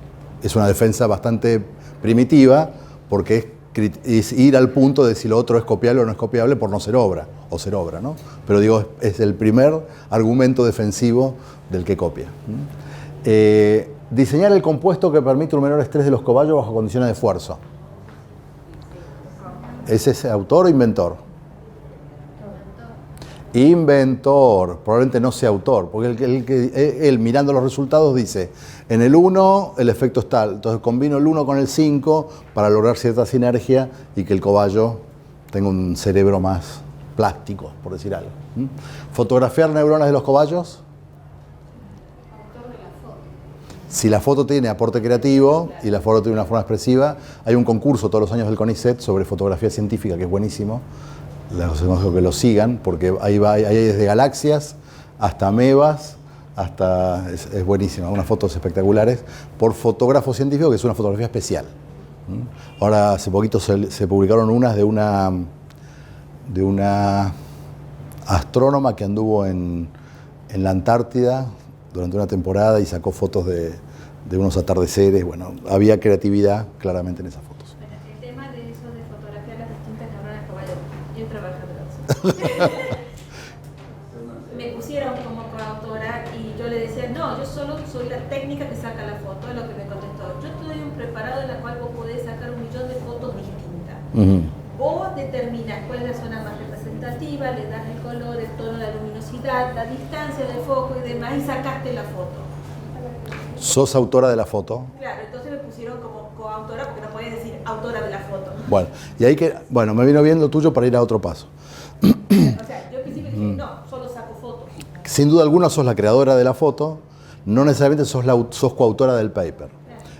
Es una defensa bastante primitiva porque es ir al punto de si lo otro es copiable o no es copiable por no ser obra, o ser obra, ¿no? Pero digo, es el primer argumento defensivo del que copia. Diseñar el compuesto que permite un menor estrés de los cobayos bajo condiciones de esfuerzo. ¿Es ese autor o inventor? Inventor, probablemente no sea autor, porque él mirando los resultados dice, en el 1 el efecto es tal, entonces combino el 1 con el 5 para lograr cierta sinergia y que el cobayo tenga un cerebro más plástico, por decir algo. Fotografiar neuronas de los cobayos. Si la foto tiene aporte creativo y la foto tiene una forma expresiva, hay un concurso todos los años del CONICET sobre fotografía científica que es buenísimo. Les aconsejo que lo sigan porque ahí hay desde galaxias hasta amebas, es buenísima, unas fotos espectaculares por fotógrafo científico, que es una fotografía especial. Ahora hace poquito se publicaron unas de una astrónoma que anduvo en la Antártida durante una temporada y sacó fotos de unos atardeceres. Bueno, había creatividad claramente en esas fotos. Bueno, el tema de eso de fotografiar las distintas neuronas caballo, yo trabajo de eso. Me pusieron como coautora y yo le decía, no, yo solo soy la técnica que saca la foto, es lo que me contestó. Yo te doy un preparado en el cual vos podés sacar 1 millón de fotos distintas. Vos determinás cuál es la zona más representativa, le das el color, el tono, la luminosidad, la distancia del foco y demás, y sacaste la foto. ¿Sos autora de la foto? Claro, entonces me pusieron como coautora porque no podés decir autora de la foto. Bueno, me vino bien lo tuyo para ir a otro paso. O sea, yo al principio dije, no, solo saco fotos. Sin duda alguna sos la creadora de la foto, no necesariamente sos coautora del paper.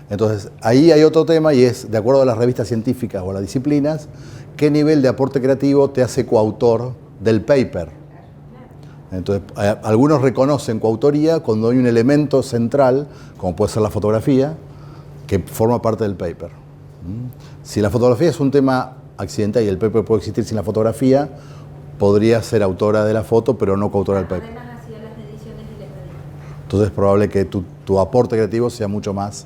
Entonces, ahí hay otro tema y es, de acuerdo a las revistas científicas o a las disciplinas, qué nivel de aporte creativo te hace coautor del paper. Entonces, algunos reconocen coautoría cuando hay un elemento central, como puede ser la fotografía, que forma parte del paper. Si la fotografía es un tema accidental y el paper puede existir sin la fotografía, podría ser autora de la foto, pero no coautora del paper. Además, hacía las mediciones y les medía. Entonces es probable que tu aporte creativo sea mucho más.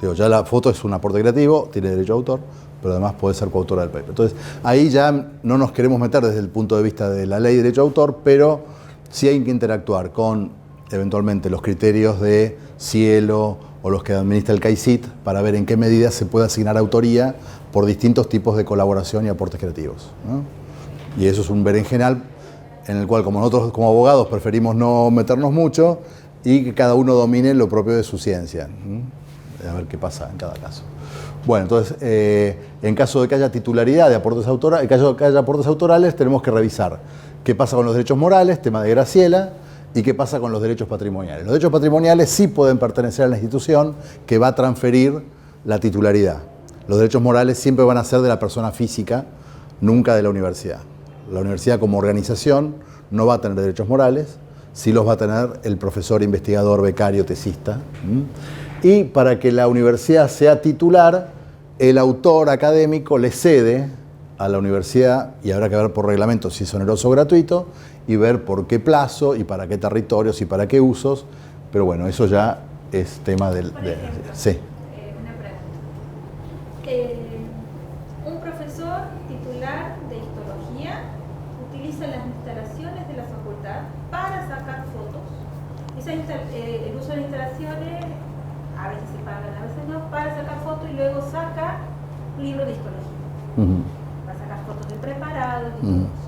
Digo, ya la foto es un aporte creativo, tiene derecho a autor, pero además puede ser coautora del paper. Entonces, ahí ya no nos queremos meter desde el punto de vista de la ley de derecho a autor, pero sí hay que interactuar con, eventualmente, los criterios de cielo o los que administra el CAICIT para ver en qué medida se puede asignar autoría por distintos tipos de colaboración y aportes creativos, ¿no? Y eso es un berenjenal en el cual, como nosotros como abogados preferimos no meternos mucho y que cada uno domine lo propio de su ciencia, ¿no? A ver qué pasa en cada caso. Bueno, entonces, en caso de que haya titularidad de aportes autorales, en caso de que haya aportes autorales, tenemos que revisar qué pasa con los derechos morales, tema de Graciela, y qué pasa con los derechos patrimoniales. Los derechos patrimoniales sí pueden pertenecer a la institución que va a transferir la titularidad. Los derechos morales siempre van a ser de la persona física, nunca de la universidad. La universidad como organización no va a tener derechos morales, sí los va a tener el profesor, investigador, becario, tesista. Y para que la universidad sea titular, el autor académico le cede a la universidad, y habrá que ver por reglamento si es oneroso o gratuito, y ver por qué plazo, y para qué territorios, y para qué usos, pero bueno, eso ya es tema del... Por ejemplo, sí. Una pregunta. Un profesor titular de histología utiliza las instalaciones de la facultad para sacar fotos. El uso de instalaciones, a veces se pagan, a veces no, para sacar fotos, y luego saca un libro de histología. Va a sacar fotos de preparados y todo eso.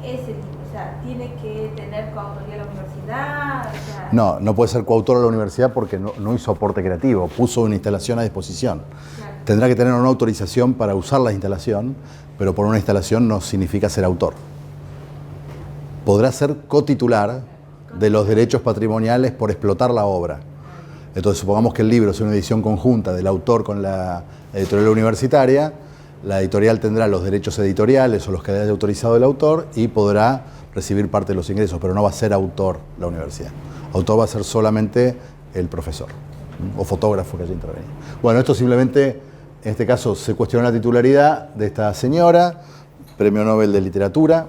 Ese tipo, o sea, tiene que tener coautoría la universidad. O sea, No puede ser coautor de la universidad porque no hizo aporte creativo, puso una instalación a disposición. claro. Tendrá que tener una autorización para usar la instalación, pero por una instalación no significa ser autor. Podrá ser cotitular de los derechos patrimoniales por explotar la obra. Entonces, supongamos que el libro es una edición conjunta del autor con la editorial universitaria, la editorial tendrá los derechos editoriales o los que haya autorizado el autor y podrá recibir parte de los ingresos, pero no va a ser autor la universidad. Autor va a ser solamente el profesor o fotógrafo que haya intervenido. Bueno, esto simplemente, en este caso, se cuestionó la titularidad de esta señora, Premio Nobel de Literatura.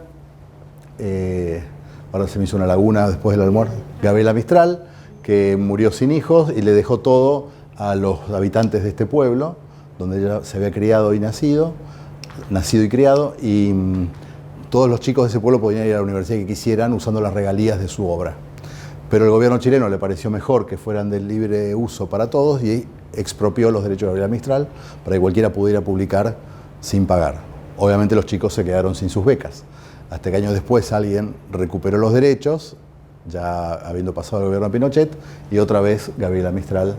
Ahora se me hizo una laguna después del almuerzo. Gabriela Mistral, que murió sin hijos y le dejó todo a los habitantes de este pueblo, donde ella se había criado y nacido y criado, y todos los chicos de ese pueblo podían ir a la universidad que quisieran usando las regalías de su obra. Pero el gobierno chileno le pareció mejor que fueran de libre uso para todos y expropió los derechos de Gabriela Mistral para que cualquiera pudiera publicar sin pagar. Obviamente los chicos se quedaron sin sus becas. Hasta que años después alguien recuperó los derechos, ya habiendo pasado el gobierno de Pinochet, y otra vez Gabriela Mistral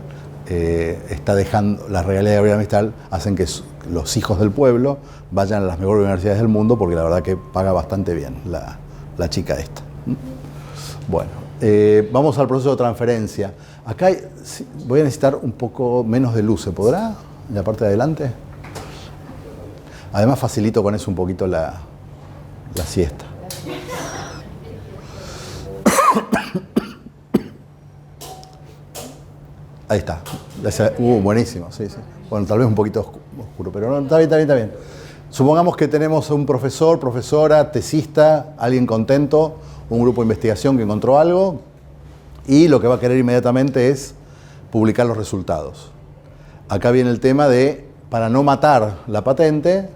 está dejando, las regalías de Gabriela Mistral hacen que los hijos del pueblo vayan a las mejores universidades del mundo, porque la verdad que paga bastante bien la chica esta. Bueno, vamos al proceso de transferencia. Acá voy a necesitar un poco menos de luz, ¿se podrá? En la parte de adelante. Además facilito con eso un poquito la siesta. Ahí está. Buenísimo, sí. Bueno, tal vez un poquito oscuro, pero no, está bien. Supongamos que tenemos un profesor, profesora, tesista, alguien contento, un grupo de investigación que encontró algo y lo que va a querer inmediatamente es publicar los resultados. Acá viene el tema de, para no matar la patente,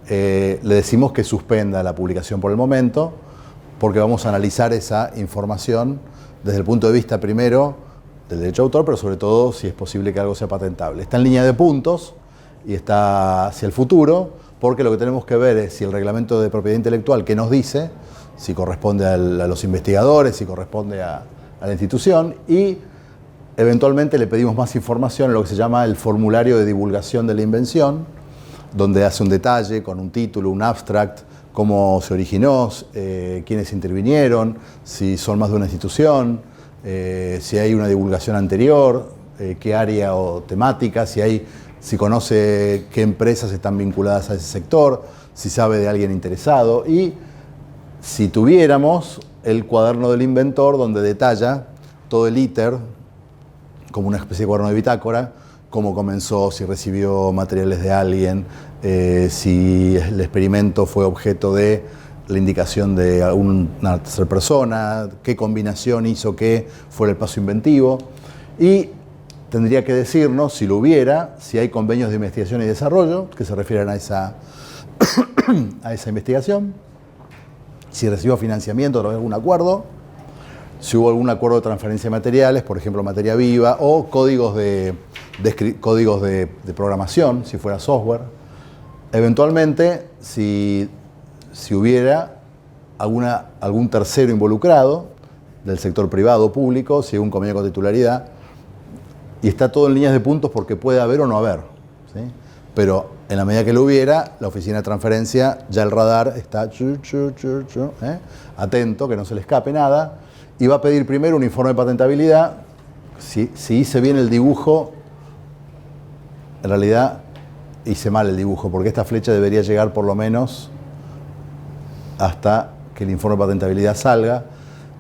le decimos que suspenda la publicación por el momento, porque vamos a analizar esa información desde el punto de vista primero del derecho de autor, pero sobre todo si es posible que algo sea patentable. Está en línea de puntos y está hacia el futuro, porque lo que tenemos que ver es si el reglamento de propiedad intelectual que nos dice, si corresponde a los investigadores, si corresponde a la institución, y eventualmente le pedimos más información en lo que se llama el formulario de divulgación de la invención, donde hace un detalle con un título, un abstract, cómo se originó, quiénes intervinieron, si son más de una institución, si hay una divulgación anterior, qué área o temática, si conoce qué empresas están vinculadas a ese sector, si sabe de alguien interesado, y si tuviéramos el cuaderno del inventor donde detalla todo el íter, como una especie de cuaderno de bitácora, cómo comenzó, si recibió materiales de alguien, si el experimento fue objeto de la indicación de una tercera persona, qué combinación hizo que fuera el paso inventivo, y tendría que decirnos, si lo hubiera, si hay convenios de investigación y desarrollo que se refieren a esa investigación, si recibió financiamiento a través de algún acuerdo, si hubo algún acuerdo de transferencia de materiales, por ejemplo, materia viva, o códigos de programación, si fuera software. Eventualmente, si hubiera algún tercero involucrado, del sector privado o público, si hay un convenio con titularidad, y está todo en líneas de puntos porque puede haber o no haber, ¿sí? Pero en la medida que lo hubiera, la oficina de transferencia, ya el radar está atento, que no se le escape nada, y va a pedir primero un informe de patentabilidad. Si hice bien el dibujo, en realidad hice mal el dibujo, porque esta flecha debería llegar por lo menos hasta que el informe de patentabilidad salga,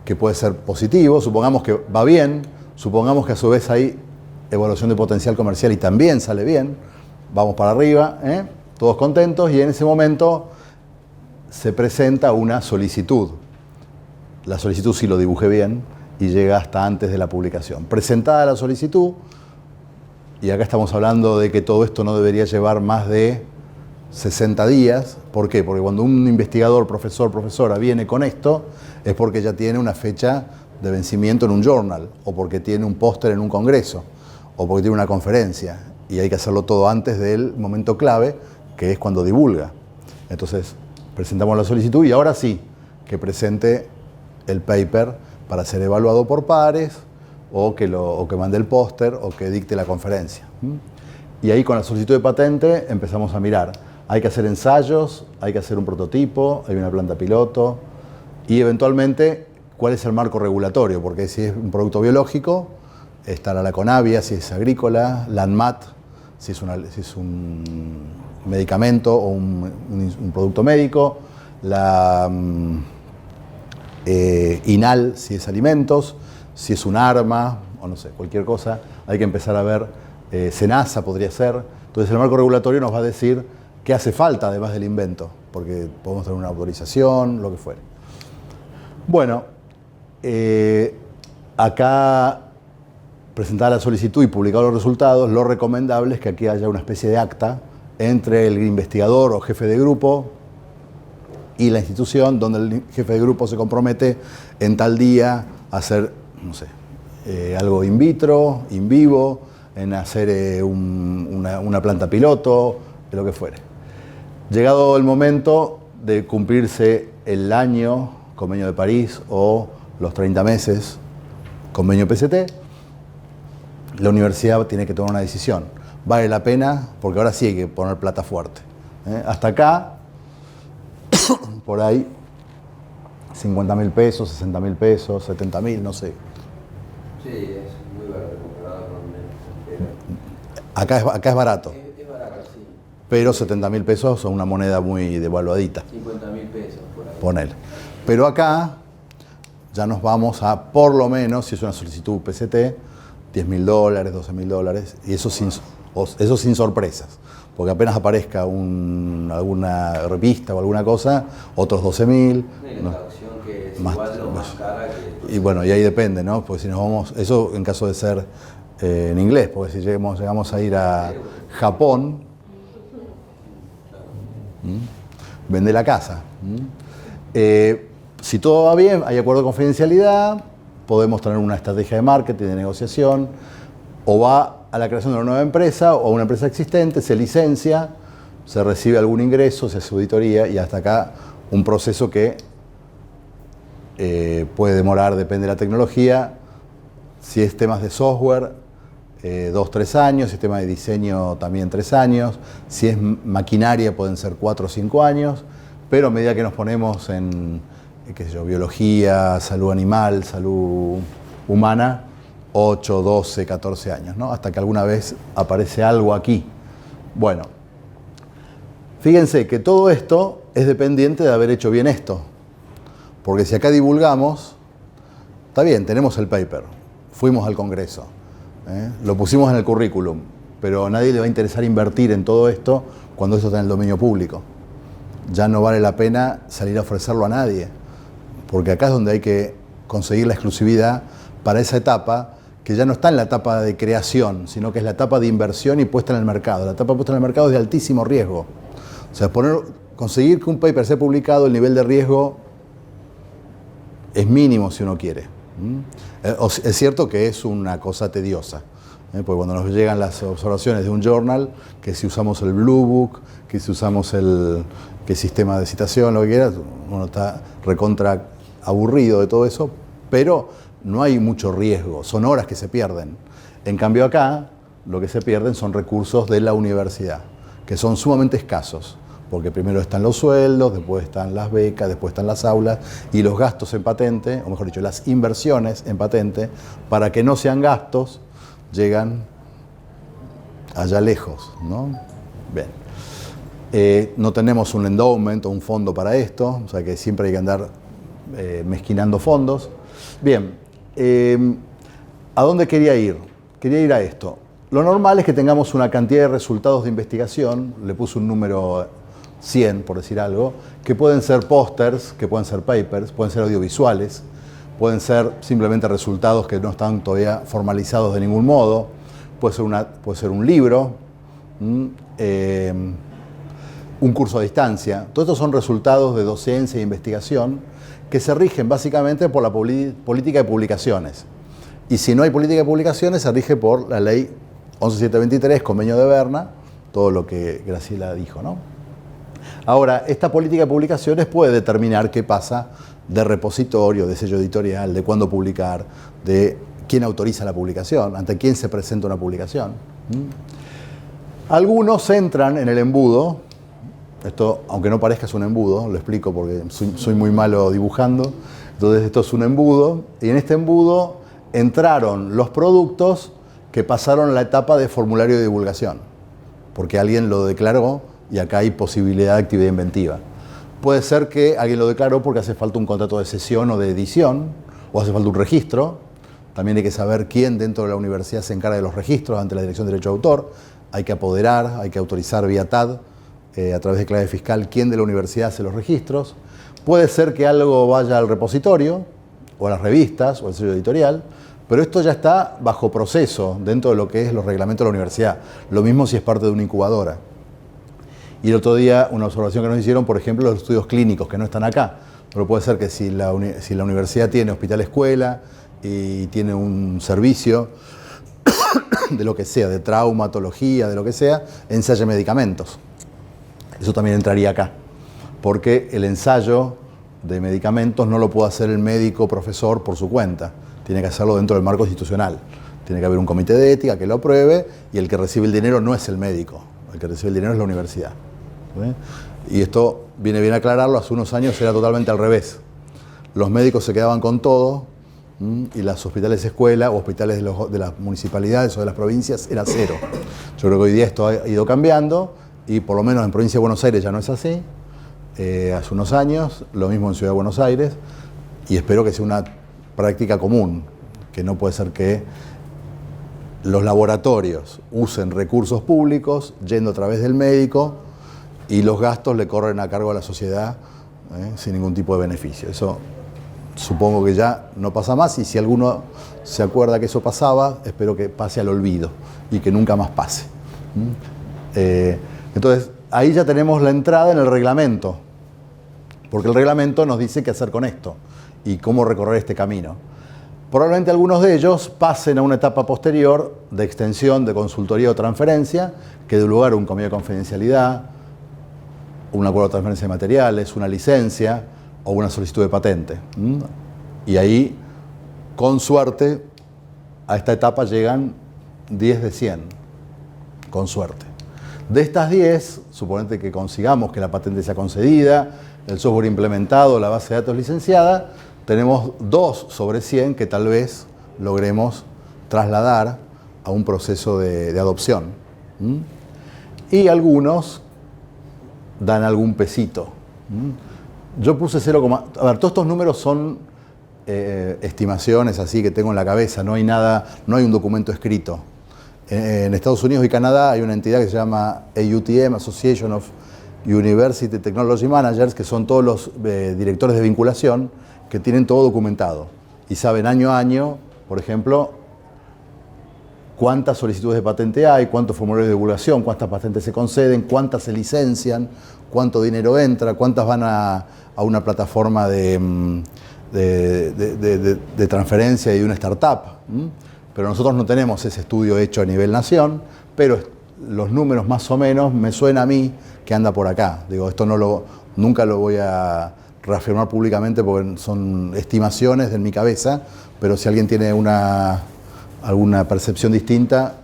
que puede ser positivo, supongamos que va bien, supongamos que a su vez hay evaluación de potencial comercial y también sale bien, vamos para arriba, todos contentos, y en ese momento se presenta una solicitud. La solicitud sí lo dibujé bien y llega hasta antes de la publicación. Presentada la solicitud, y acá estamos hablando de que todo esto no debería llevar más de 60 días. ¿Por qué? Porque cuando un investigador, profesor, profesora viene con esto, es porque ya tiene una fecha de vencimiento en un journal, o porque tiene un póster en un congreso, o porque tiene una conferencia, y hay que hacerlo todo antes del momento clave, que es cuando divulga. Entonces, presentamos la solicitud y ahora sí, que presente el paper para ser evaluado por pares, o que mande el póster, o que dicte la conferencia. Y ahí con la solicitud de patente empezamos a mirar. Hay que hacer ensayos, hay que hacer un prototipo, hay una planta piloto, y eventualmente cuál es el marco regulatorio, porque si es un producto biológico, estará la CONAVIA, si es agrícola, la ANMAT, si es un medicamento o un producto médico, la INAL, si es alimentos, si es un arma, o no sé, cualquier cosa, hay que empezar a ver, SENASA podría ser. Entonces el marco regulatorio nos va a decir qué hace falta además del invento, porque podemos tener una autorización, lo que fuere. Bueno, acá presentada la solicitud y publicados los resultados, lo recomendable es que aquí haya una especie de acta entre el investigador o jefe de grupo y la institución, donde el jefe de grupo se compromete en tal día a hacer, no sé, algo in vitro, in vivo, en hacer una planta piloto, lo que fuere. Llegado el momento de cumplirse el año, convenio de París, o los 30 meses, convenio PCT, la universidad tiene que tomar una decisión. ¿Vale la pena? Porque ahora sí hay que poner plata fuerte. Hasta acá, por ahí, 50.000 pesos, 60.000 pesos, 70.000, no sé. Sí, es muy barato comparado con Acá es barato. Es barato, sí. Pero 70.000 pesos son una moneda muy devaluadita. 50.000 pesos por ahí. Ponele. Pero acá ya nos vamos a, por lo menos, si es una solicitud PCT, $10.000, $12.000, y eso sin sorpresas. Porque apenas aparezca alguna revista o alguna cosa, otros 12.000. La traducción que es igual o más cara que... Y bueno, y ahí depende, ¿no? Porque si nos vamos, eso en caso de ser en inglés, porque si llegamos a ir a Japón, vende la casa. Si todo va bien, hay acuerdo de confidencialidad, podemos tener una estrategia de marketing, de negociación, o va a la creación de una nueva empresa o una empresa existente, se licencia, se recibe algún ingreso, se hace auditoría, y hasta acá un proceso que puede demorar, depende de la tecnología. Si es temas de software, 2-3 años, si es tema de diseño también 3 años, si es maquinaria pueden ser 4 o 5 años, pero a medida que nos ponemos en, qué sé yo, biología, salud animal, salud humana, 8, 12, 14 años, ¿no? Hasta que alguna vez aparece algo aquí. Bueno, fíjense que todo esto es dependiente de haber hecho bien esto. Porque si acá divulgamos, está bien, tenemos el paper, fuimos al congreso, lo pusimos en el currículum, pero a nadie le va a interesar invertir en todo esto cuando esto está en el dominio público. Ya no vale la pena salir a ofrecerlo a nadie, porque acá es donde hay que conseguir la exclusividad para esa etapa, que ya no está en la etapa de creación, sino que es la etapa de inversión y puesta en el mercado. La etapa puesta en el mercado es de altísimo riesgo. O sea, conseguir que un paper sea publicado, el nivel de riesgo es mínimo si uno quiere. Es cierto que es una cosa tediosa, porque cuando nos llegan las observaciones de un journal, que si usamos el Blue Book, que si usamos el sistema de citación, lo que quieras, uno está recontra aburrido de todo eso, pero no hay mucho riesgo, son horas que se pierden. En cambio acá, lo que se pierden son recursos de la universidad, que son sumamente escasos, porque primero están los sueldos, después están las becas, después están las aulas, y los gastos en patente, o mejor dicho, las inversiones en patente, para que no sean gastos, llegan allá lejos, ¿no? Bien. No tenemos un endowment o un fondo para esto, o sea que siempre hay que andar mezquinando fondos. Bien, ¿a dónde quería ir? Quería ir a esto. Lo normal es que tengamos una cantidad de resultados de investigación, le puse un número 100, por decir algo, que pueden ser pósters, que pueden ser papers, pueden ser audiovisuales, pueden ser simplemente resultados que no están todavía formalizados de ningún modo, puede ser un libro, un curso a distancia. Todos estos son resultados de docencia e investigación que se rigen básicamente por la política de publicaciones. Y si no hay política de publicaciones, se rige por la ley 11723, convenio de Berna, todo lo que Graciela dijo, ¿no? Ahora, esta política de publicaciones puede determinar qué pasa de repositorio, de sello editorial, de cuándo publicar, de quién autoriza la publicación, ante quién se presenta una publicación. Algunos entran en el embudo. Esto, aunque no parezca, es un embudo, lo explico porque soy muy malo dibujando. Entonces esto es un embudo, y en este embudo entraron los productos que pasaron la etapa de formulario de divulgación, porque alguien lo declaró y acá hay posibilidad de actividad inventiva. Puede ser que alguien lo declaró porque hace falta un contrato de cesión o de edición, o hace falta un registro. También hay que saber quién dentro de la universidad se encarga de los registros ante la Dirección de Derecho de Autor. Hay que apoderar, hay que autorizar vía TAD, a través de clave fiscal, quién de la universidad hace los registros. Puede ser que algo vaya al repositorio, o a las revistas, o al sello editorial, pero esto ya está bajo proceso dentro de lo que es los reglamentos de la universidad. Lo mismo si es parte de una incubadora. Y el otro día, una observación que nos hicieron, por ejemplo, los estudios clínicos, que no están acá, pero puede ser que si la universidad tiene hospital escuela y tiene un servicio de lo que sea, de traumatología, de lo que sea, ensaye medicamentos. Eso también entraría acá, porque el ensayo de medicamentos no lo puede hacer el médico profesor por su cuenta, tiene que hacerlo dentro del marco institucional. Tiene que haber un comité de ética que lo apruebe, y el que recibe el dinero no es el médico, el que recibe el dinero es la universidad. ¿Sí? Y esto viene bien aclararlo, hace unos años era totalmente al revés. Los médicos se quedaban con todo, y los hospitales escuela o hospitales de las municipalidades o de las provincias era cero. Yo creo que hoy día esto ha ido cambiando, y por lo menos en provincia de Buenos Aires ya no es así. Hace unos años, lo mismo en Ciudad de Buenos Aires, y espero que sea una práctica común, que no puede ser que los laboratorios usen recursos públicos yendo a través del médico y los gastos le corren a cargo a la sociedad sin ningún tipo de beneficio. Eso supongo que ya no pasa más, y si alguno se acuerda que eso pasaba, espero que pase al olvido y que nunca más pase. Entonces, ahí ya tenemos la entrada en el reglamento, porque el reglamento nos dice qué hacer con esto y cómo recorrer este camino. Probablemente algunos de ellos pasen a una etapa posterior de extensión, de consultoría o transferencia, que dé lugar a un convenio de confidencialidad, un acuerdo de transferencia de materiales, una licencia o una solicitud de patente. Y ahí, con suerte, a esta etapa llegan 10 de 100, con suerte. De estas 10, suponete que consigamos que la patente sea concedida, el software implementado, la base de datos licenciada, tenemos 2 sobre 100 que tal vez logremos trasladar a un proceso de adopción. Y algunos dan algún pesito. Yo puse 0, a ver, todos estos números son estimaciones así que tengo en la cabeza, no hay nada, no hay un documento escrito. En Estados Unidos y Canadá hay una entidad que se llama AUTM, Association of University Technology Managers, que son todos los directores de vinculación que tienen todo documentado y saben año a año, por ejemplo, cuántas solicitudes de patente hay, cuántos formularios de divulgación, cuántas patentes se conceden, cuántas se licencian, cuánto dinero entra, cuántas van a una plataforma de de transferencia y de una startup. Pero nosotros no tenemos ese estudio hecho a nivel nación, pero los números más o menos me suena a mí que anda por acá. Digo, esto nunca lo voy a reafirmar públicamente porque son estimaciones de mi cabeza, pero si alguien tiene alguna percepción distinta,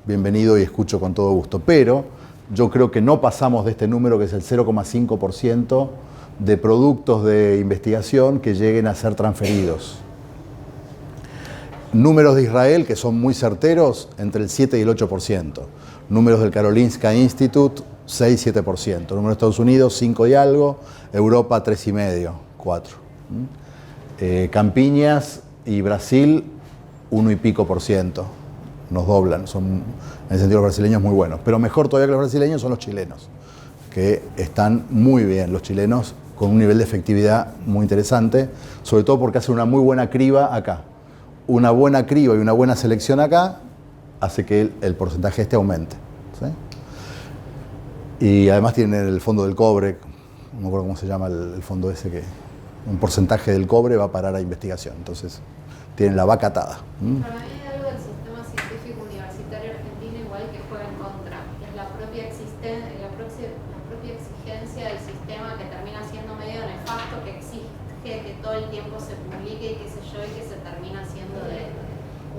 bienvenido y escucho con todo gusto. Pero yo creo que no pasamos de este número, que es el 0,5% de productos de investigación que lleguen a ser transferidos. Números de Israel, que son muy certeros, entre el 7 y el 8%. Números del Karolinska Institute, 6-7%. Números de Estados Unidos, 5 y algo. Europa, 3,5, 4. Campiñas y Brasil, 1 y pico %. Nos doblan. Son, en el sentido, los brasileños muy buenos. Pero mejor todavía que los brasileños son los chilenos, que están muy bien. Los chilenos con un nivel de efectividad muy interesante, sobre todo porque hacen una muy buena criba acá. Una buena criba y una buena selección acá hace que el porcentaje este aumente, ¿sí? Y además tienen el fondo del cobre, no me acuerdo cómo se llama el fondo ese, que un porcentaje del cobre va a parar a investigación. Entonces tienen la vaca atada. Para mí hay algo del sistema científico universitario argentino igual que juega en contra. Es la propia exigencia del sistema que termina siendo medio nefasto, que exige que todo el tiempo se publique y qué sé yo, y que se termina siendo de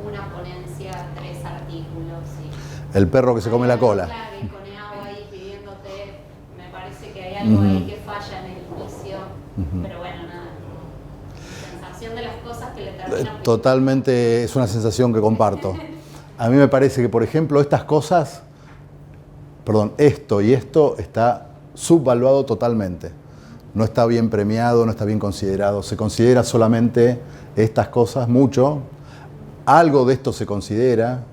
una ponencia, 3 artículos. Y el perro que se come la cola. Claro, y con agua ahí pidiéndote, me parece que hay algo ahí que falla en el inicio, pero bueno, nada. Sensación de las cosas que le terminan. Totalmente, es una sensación que comparto. A mí me parece que, por ejemplo, esto y esto está subvaluado totalmente. No está bien premiado, no está bien considerado. Se considera solamente estas cosas mucho. Algo de esto se considera.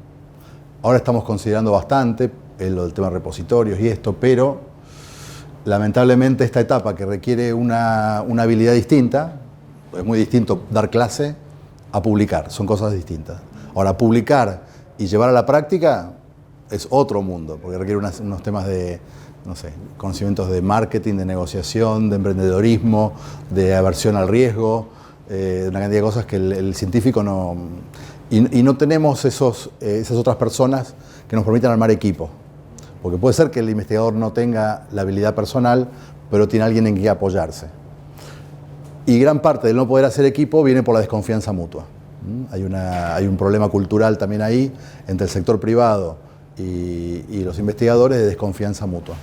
Ahora estamos considerando bastante el tema de repositorios y esto, pero lamentablemente esta etapa que requiere una habilidad distinta, es muy distinto dar clase a publicar, son cosas distintas. Ahora, publicar y llevar a la práctica es otro mundo, porque requiere unos temas de, no sé, conocimientos de marketing, de negociación, de emprendedorismo, de aversión al riesgo, una cantidad de cosas que el científico no... Y no tenemos esas otras personas que nos permitan armar equipo. Porque puede ser que el investigador no tenga la habilidad personal, pero tiene alguien en quien apoyarse. Y gran parte del no poder hacer equipo viene por la desconfianza mutua. Hay un problema cultural también ahí entre el sector privado y los investigadores de desconfianza mutua.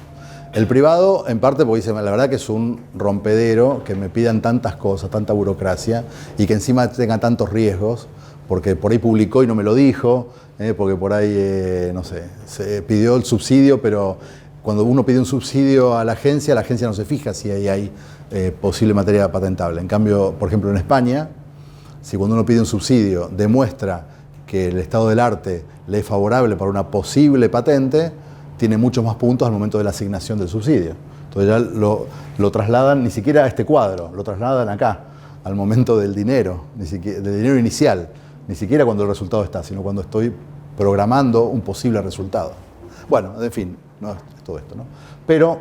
El privado, en parte, porque dice, la verdad que es un rompedero, que me pidan tantas cosas, tanta burocracia, y que encima tenga tantos riesgos, porque por ahí publicó y no me lo dijo, porque por ahí, no sé, se pidió el subsidio, pero cuando uno pide un subsidio a la agencia no se fija si ahí hay posible materia patentable. En cambio, por ejemplo, en España, si cuando uno pide un subsidio demuestra que el estado del arte le es favorable para una posible patente, tiene muchos más puntos al momento de la asignación del subsidio. Entonces ya lo trasladan ni siquiera a este cuadro, lo trasladan acá, al momento del dinero, del dinero inicial. Ni siquiera cuando el resultado está, sino cuando estoy programando un posible resultado. Bueno, en fin, no es todo esto, ¿no? Pero...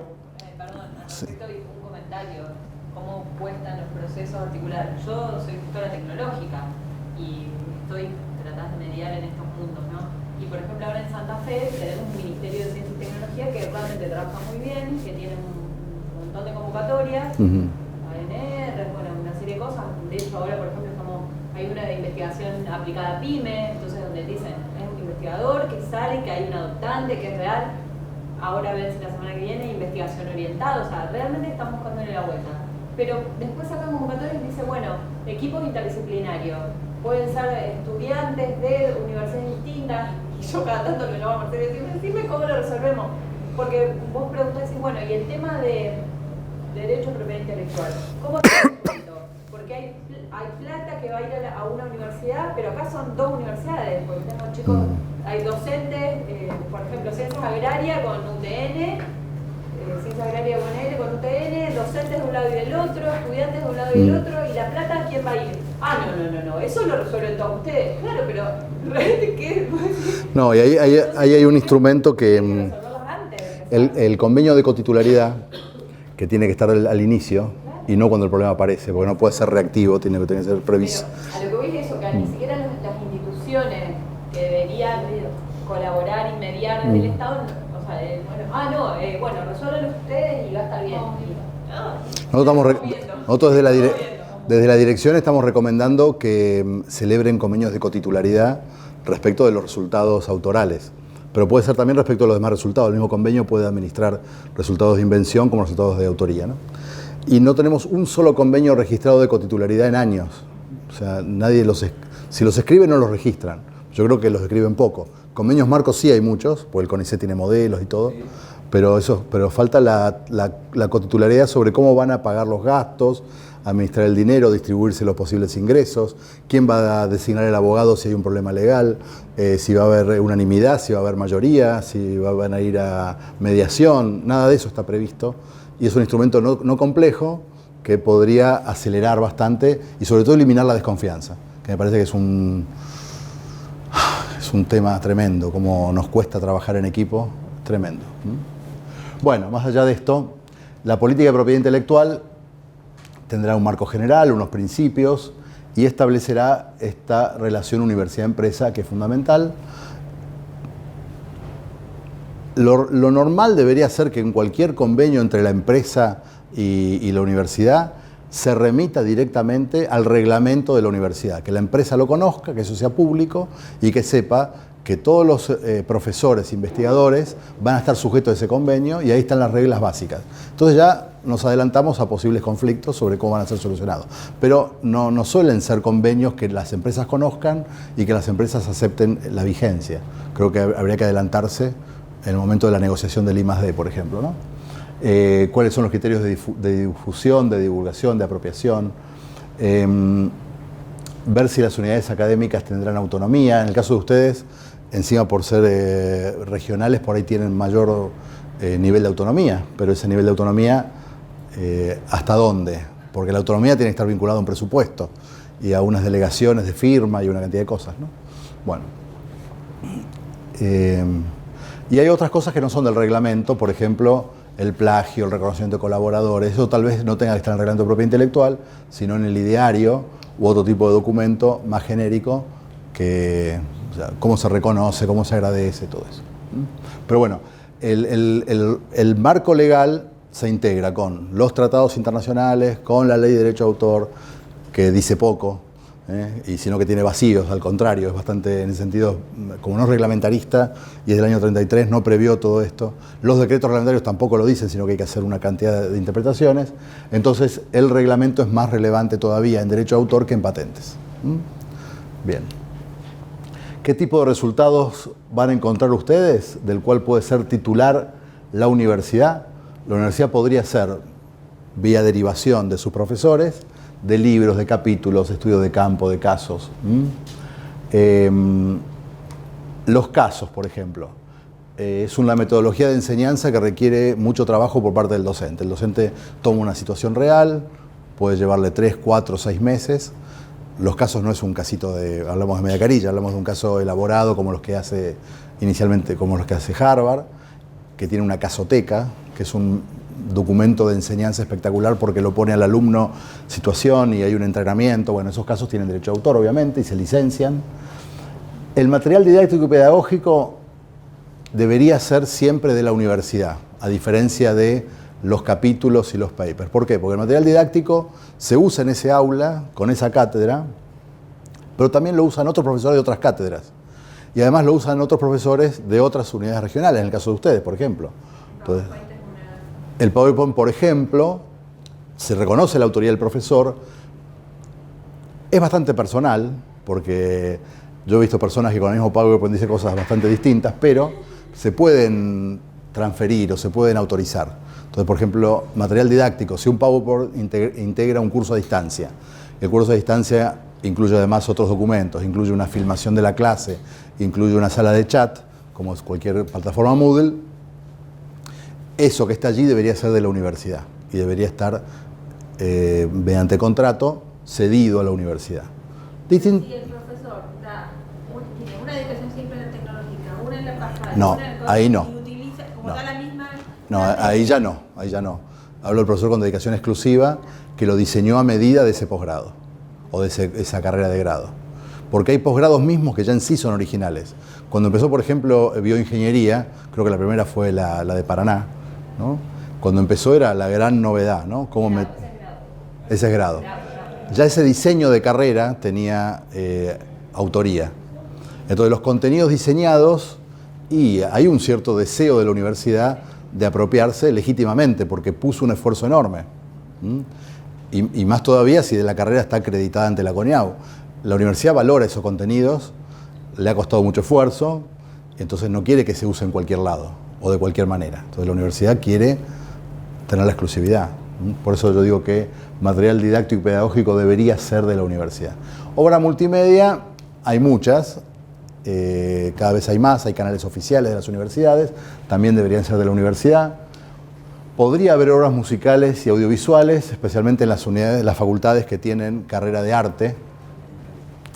Perdón, respecto a un comentario, ¿cómo cuestan los procesos articulares? Yo soy gestora tecnológica y estoy tratando de mediar en estos puntos, ¿no? Y por ejemplo ahora en Santa Fe tenemos un Ministerio de Ciencia y Tecnología que realmente trabaja muy bien, que tiene un montón de convocatorias, ANR, bueno, una serie de cosas. De hecho ahora, por ejemplo, hay una de investigación aplicada a PYME, entonces donde dicen, es un investigador que sale, que hay un adoptante, que es real. Ahora ven si la semana que viene investigación orientada, o sea, realmente estamos buscándole la vuelta. Pero después sacan convocatorias y dice, bueno, equipos interdisciplinarios, pueden ser estudiantes de universidades distintas, y yo cada tanto lo llamo a Mercedes y digo, decime cómo lo resolvemos. Porque vos preguntás, bueno, y el tema de derecho a propiedad intelectual, ¿cómo se resuelve? Porque hay plata que va a ir a una universidad, pero acá son 2 universidades, porque tengo chicos, hay docentes, por ejemplo, ciencias agrarias con UTN, ciencias agrarias con UNL, con UTN, docentes de un lado y del otro, estudiantes de un lado y del otro, y la plata, ¿quién va a ir? No, eso lo resuelven todos ustedes, claro, pero ¿realmente qué? No, y ahí hay un instrumento que... El convenio de cotitularidad, que tiene que estar al inicio, y no cuando el problema aparece, porque no puede ser reactivo, tiene que ser previsto. Pero a lo que voy es eso, que ni siquiera las instituciones que deberían colaborar y mediar del Estado, o sea, bueno, resuélvanlo ustedes y va a estar bien. Nosotros desde la dirección estamos recomendando que celebren convenios de cotitularidad respecto de los resultados autorales, pero puede ser también respecto a los demás resultados. El mismo convenio puede administrar resultados de invención como resultados de autoría, ¿no? Y no tenemos un solo convenio registrado de cotitularidad en años. O sea, si los escriben no los registran. Yo creo que los escriben poco. Convenios marcos sí hay muchos, porque el CONICET tiene modelos y todo, pero falta la cotitularidad sobre cómo van a pagar los gastos, administrar el dinero, distribuirse los posibles ingresos, quién va a designar el abogado si hay un problema legal, si va a haber unanimidad, si va a haber mayoría, si van a ir a mediación. Nada de eso está previsto y es un instrumento no complejo que podría acelerar bastante y sobre todo eliminar la desconfianza, que me parece que es un tema tremendo, como nos cuesta trabajar en equipo, tremendo. Bueno, más allá de esto, la política de propiedad intelectual tendrá un marco general, unos principios y establecerá esta relación universidad-empresa que es fundamental. Lo normal debería ser que en cualquier convenio entre la empresa y la universidad se remita directamente al reglamento de la universidad, que la empresa lo conozca, que eso sea público y que sepa que todos los profesores, investigadores van a estar sujetos a ese convenio y ahí están las reglas básicas. Entonces ya nos adelantamos a posibles conflictos sobre cómo van a ser solucionados. Pero no suelen ser convenios que las empresas conozcan y que las empresas acepten la vigencia. Creo que habría que adelantarse en el momento de la negociación del I+D, por ejemplo, ¿no? Cuáles son los criterios de difusión, de divulgación, de apropiación. Ver si las unidades académicas tendrán autonomía. En el caso de ustedes, encima por ser regionales, por ahí tienen mayor nivel de autonomía, pero ese nivel de autonomía, ¿hasta dónde? Porque la autonomía tiene que estar vinculada a un presupuesto y a unas delegaciones de firma y una cantidad de cosas, ¿no? Bueno. Y hay otras cosas que no son del reglamento, por ejemplo, el plagio, el reconocimiento de colaboradores. Eso tal vez no tenga que estar en el reglamento de propiedad intelectual, sino en el ideario u otro tipo de documento más genérico que, o sea, cómo se reconoce, cómo se agradece, todo eso. Pero bueno, el marco legal se integra con los tratados internacionales, con la ley de derecho de autor, que dice poco, y sino que tiene vacíos, al contrario, es bastante, en ese sentido, como no es reglamentarista y es del año 33, no previó todo esto. Los decretos reglamentarios tampoco lo dicen, sino que hay que hacer una cantidad de interpretaciones. Entonces, el reglamento es más relevante todavía en derecho de autor que en patentes. Bien. ¿Qué tipo de resultados van a encontrar ustedes del cual puede ser titular la universidad? La universidad podría ser, vía derivación de sus profesores, de libros, de capítulos, estudios de campo, de casos. Los casos, por ejemplo, es una metodología de enseñanza que requiere mucho trabajo por parte del docente. El docente toma una situación real, puede llevarle 3, 4, 6 meses. Los casos no es un casito hablamos de media carilla, hablamos de un caso elaborado como los que hace inicialmente, como los que hace Harvard, que tiene una casoteca, que es un documento de enseñanza espectacular porque lo pone al alumno situación y hay un entrenamiento. Bueno, esos casos tienen derecho de autor, obviamente, y se licencian. El material didáctico y pedagógico debería ser siempre de la universidad, a diferencia de los capítulos y los papers. ¿Por qué? Porque el material didáctico se usa en ese aula, con esa cátedra, pero también lo usan otros profesores de otras cátedras. Y además lo usan otros profesores de otras unidades regionales, en el caso de ustedes, por ejemplo. Entonces, el PowerPoint, por ejemplo, se reconoce la autoría del profesor, es bastante personal, porque yo he visto personas que con el mismo PowerPoint dicen cosas bastante distintas, pero se pueden transferir o se pueden autorizar. Entonces, por ejemplo, material didáctico, si un PowerPoint integra un curso a distancia, el curso a distancia incluye además otros documentos, incluye una filmación de la clase, incluye una sala de chat, como es cualquier plataforma Moodle. Eso que está allí debería ser de la universidad y debería estar, mediante contrato, cedido a la universidad. Si el profesor tiene una dedicación simple en la tecnológica, una en la pasada, no, una en el ahí no. y utiliza como No. da la misma... No, ahí ya no, ahí ya no. hablo del profesor con dedicación exclusiva, que lo diseñó a medida de ese posgrado o de esa carrera de grado. Porque hay posgrados mismos que ya en sí son originales. Cuando empezó, por ejemplo, bioingeniería, creo que la primera fue la de Paraná, ¿no? Cuando empezó era la gran novedad, ¿no? Ese es grado. Ya ese diseño de carrera tenía autoría. Entonces los contenidos diseñados, y hay un cierto deseo de la universidad de apropiarse legítimamente, porque puso un esfuerzo enorme. Y más todavía si de la carrera está acreditada ante la CONIAU. La universidad valora esos contenidos, le ha costado mucho esfuerzo, entonces no quiere que se use en cualquier lado o de cualquier manera. Entonces la universidad quiere tener la exclusividad. Por eso yo digo que material didáctico y pedagógico debería ser de la universidad. Obra multimedia, hay muchas, cada vez hay más, hay canales oficiales de las universidades, también deberían ser de la universidad. Podría haber obras musicales y audiovisuales, especialmente en las unidades, las facultades que tienen carrera de arte,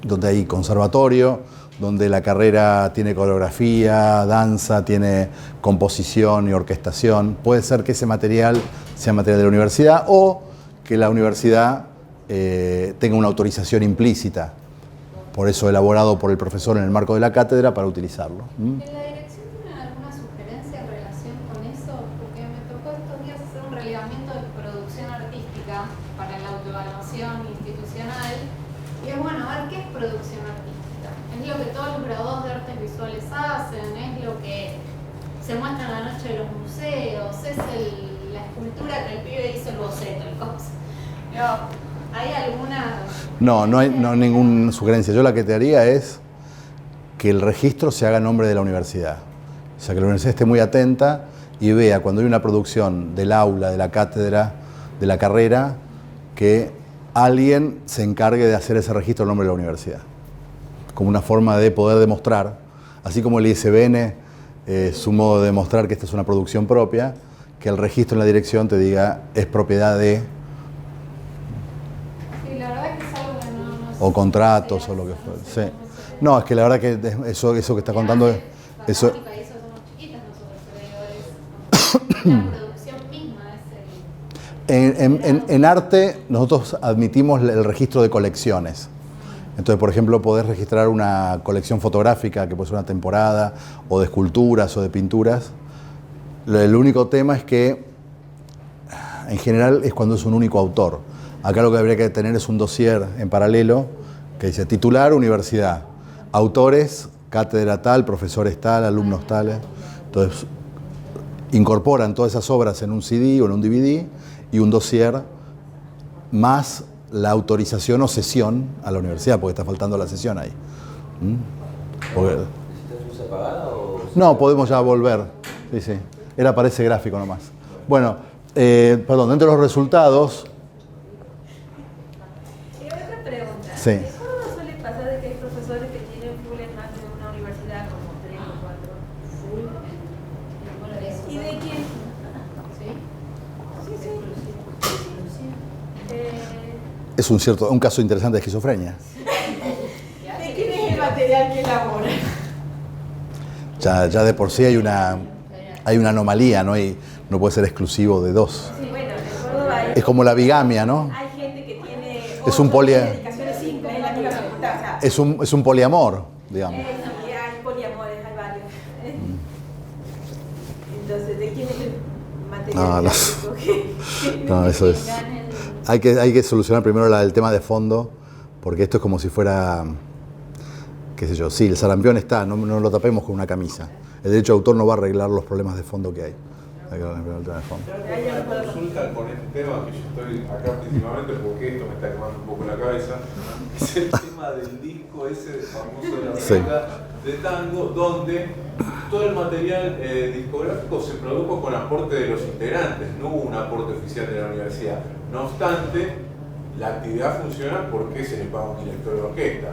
donde hay conservatorio, donde la carrera tiene coreografía, danza, tiene composición y orquestación. Puede ser que ese material sea material de la universidad o que la universidad tenga una autorización implícita, por eso elaborado por el profesor en el marco de la cátedra para utilizarlo. ¿En la dirección tienen alguna sugerencia en relación con eso? Porque me tocó estos días hacer un relevamiento de producción artística para la autoevaluación institucional. Y es bueno, a ver, ¿qué es producción artística? Es lo que todos los graduados de artes visuales hacen, es lo que se muestra en la noche de los museos, es la escultura que el pibe hizo el boceto, el cosa. ¿Hay alguna...? No hay ninguna sugerencia. Yo la que te haría es que el registro se haga a nombre de la universidad. O sea, que la universidad esté muy atenta y vea cuando hay una producción del aula, de la cátedra, de la carrera, que alguien se encargue de hacer ese registro a nombre de la universidad. Como una forma de poder demostrar, así como el ISBN, su modo de demostrar que esta es una producción propia, que el registro en la dirección te diga es propiedad de... Sí, la verdad que es algo que no o contratos o lo que fuera. Sí. No, es que la verdad que eso que está contando es... Eso, somos chiquitas nosotros, pero la producción misma es el... en arte nosotros admitimos el registro de colecciones. Entonces, por ejemplo, podés registrar una colección fotográfica, que puede ser una temporada, o de esculturas o de pinturas. El único tema es que, en general, es cuando es un único autor. Acá lo que habría que tener es un dossier en paralelo, que dice titular, universidad, autores, cátedra tal, profesores tal, alumnos tales. Entonces, incorporan todas esas obras en un CD o en un DVD y un dossier más la autorización o cesión a la universidad, porque está faltando la cesión ahí. ¿Necesitas luz apagada o...? No, podemos ya volver. Sí, sí. Era para ese gráfico nomás. Bueno, perdón, dentro de los resultados... Y otra pregunta. Sí. ¿En Córdoba suele pasar de que hay profesores que tienen full en más de una universidad, como 3 o 4? Full. ¿Y de quién? ¿Sí? Sí. Es un caso interesante de esquizofrenia. ¿De quién es el material que elabora? Ya de por sí hay una anomalía, no puede ser exclusivo de dos. Sí, bueno, en Córdoba Es como la bigamia, ¿no? hay gente que tiene Es un dedicaciones simples en la misma facultad. O sea, Es un poliamor, digamos. sí, hay poliamores, hay varios. Entonces, ¿de quién es el material No. que No, eso es. Hay que solucionar primero el tema de fondo, porque esto es como si fuera, qué sé yo, sí, el sarampión está, no lo tapemos con una camisa. El derecho de autor no va a arreglar los problemas de fondo que hay. Hay que arreglar el tema de fondo. Una consulta con este tema, que yo estoy acá principalmente porque esto me está quemando un poco la cabeza, es el tema del disco ese famoso de la Sí. banda de tango, donde todo el material discográfico se produjo con aporte de los integrantes, no hubo un aporte oficial de la universidad. No obstante, la actividad funciona porque se le paga un director de orquesta.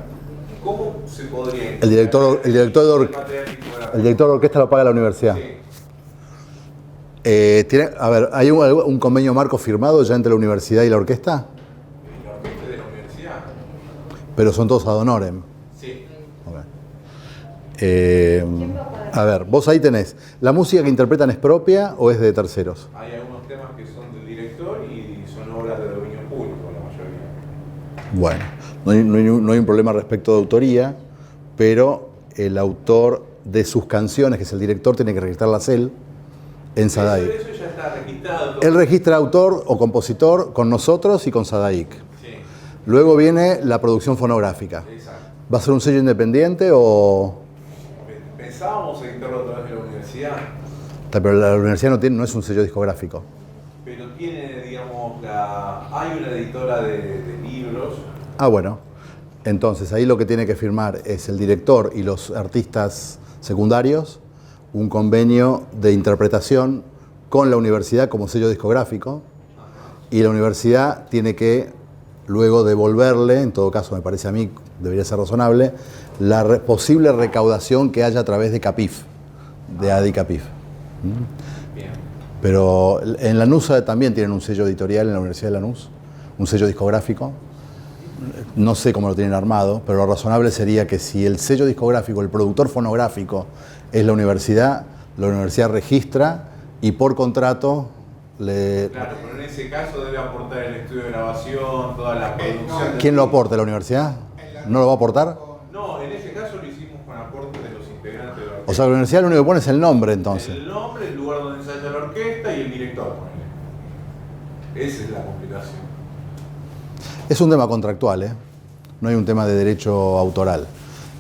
¿Cómo se podría El director de orquesta lo paga la universidad. Sí. ¿Hay un convenio marco firmado ya entre la universidad y la orquesta? La orquesta de la universidad. Pero son todos ad honorem. Sí. Ok. ¿Quién va a pagar A ver, vos ahí tenés, ¿la música que interpretan es propia o es de terceros? Hay algunos temas que son del director y son obras de dominio público, la mayoría. Bueno, no hay un problema respecto de autoría, pero el autor de sus canciones, que es el director, tiene que registrarlas él en Sadaic. Eso ya está registrado. Él registra autor o compositor con nosotros y con Sadaic. Sí, Luego viene la producción fonográfica. exacto. ¿Va a ser un sello independiente o...? Pensábamos editarlo a través de la universidad, Pero la universidad no es un sello discográfico. pero tiene, digamos, hay una editora de libros. Ah, bueno. Entonces, ahí lo que tiene que firmar es el director y los artistas secundarios un convenio de interpretación con la universidad como sello discográfico, y la universidad tiene que luego devolverle, en todo caso me parece a mí, debería ser razonable, la posible recaudación que haya a través de CAPIF, de ADI CAPIF. Bien. Pero en Lanús también tienen un sello editorial, en la Universidad de Lanús, un sello discográfico. No sé cómo lo tienen armado, pero lo razonable sería que si el sello discográfico, el productor fonográfico es la universidad registra y por contrato le... Claro, pero en ese caso debe aportar el estudio de grabación, toda la producción. ¿Quién lo aporta? ¿La universidad? ¿No lo va a aportar? No, en ese caso lo hicimos con aporte de los integrantes de la orquesta. O sea, la universidad lo único que pone es el nombre, entonces. El nombre, el lugar donde ensaya la orquesta y el director. Ponele. Esa es la complicación. Es un tema contractual, ¿eh? No hay un tema de derecho autoral.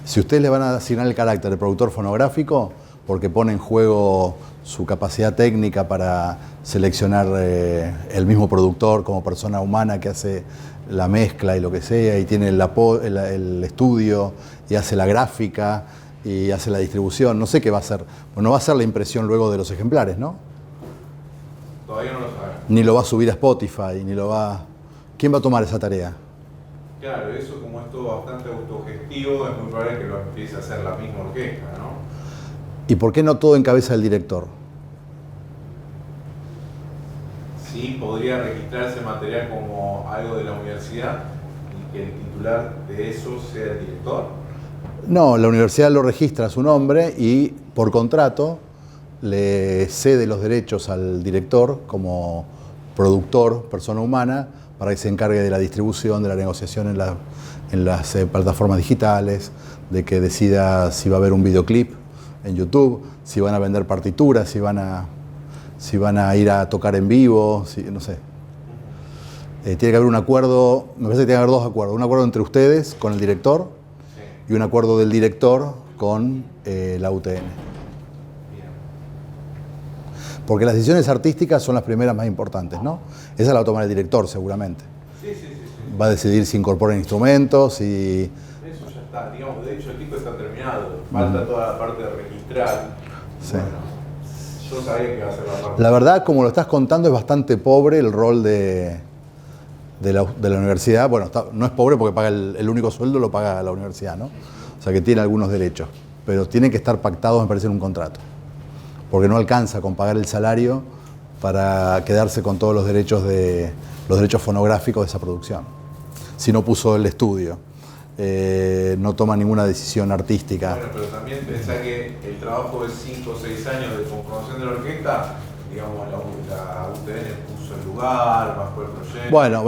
Si ustedes le van a asignar el carácter de productor fonográfico, porque pone en juego su capacidad técnica para seleccionar el mismo productor como persona humana que hace la mezcla y lo que sea, y tiene el estudio, y hace la gráfica, y hace la distribución, no sé qué va a hacer. Bueno, no va a hacer la impresión luego de los ejemplares, ¿no? Todavía no lo sabemos. Ni lo va a subir a Spotify, ni lo va... ¿Quién va a tomar esa tarea? Claro, eso como es todo bastante autogestivo, es muy probable que lo empiece a hacer la misma orquesta, ¿no? ¿Y por qué no todo en cabeza del director? Sí, podría registrarse material como algo de la universidad y que el titular de eso sea el director. No, la universidad lo registra a su nombre y por contrato le cede los derechos al director como productor, persona humana, para que se encargue de la distribución, de la negociación en las plataformas digitales, de que decida si va a haber un videoclip en YouTube, si van a vender partituras, si van a ir a tocar en vivo, no sé. Tiene que haber un acuerdo, me parece que tiene que haber dos acuerdos. Un acuerdo entre ustedes con el director y un acuerdo del director con la UTN. Porque las decisiones artísticas son las primeras más importantes, ¿no? Esa la va a tomar el director seguramente. Sí. Va a decidir si incorporan instrumentos y... Eso ya está, digamos, de hecho el disco está terminado, falta toda la parte de registrar. Sí. Bueno, yo sabía que iba a ser la parte... La verdad, como lo estás contando, es bastante pobre el rol de la universidad. Bueno, no es pobre porque paga el único sueldo lo paga la universidad, ¿no? O sea que tiene algunos derechos, pero tienen que estar pactados, me parece, en un contrato. Porque no alcanza con pagar el salario para quedarse con todos los derechos fonográficos de esa producción. Si no puso el estudio, no toma ninguna decisión artística. Bueno, pero también pensá que el trabajo de 5 o 6 años de conformación de la orquesta, digamos, la UTN puso el lugar, bajó el proyecto. Bueno,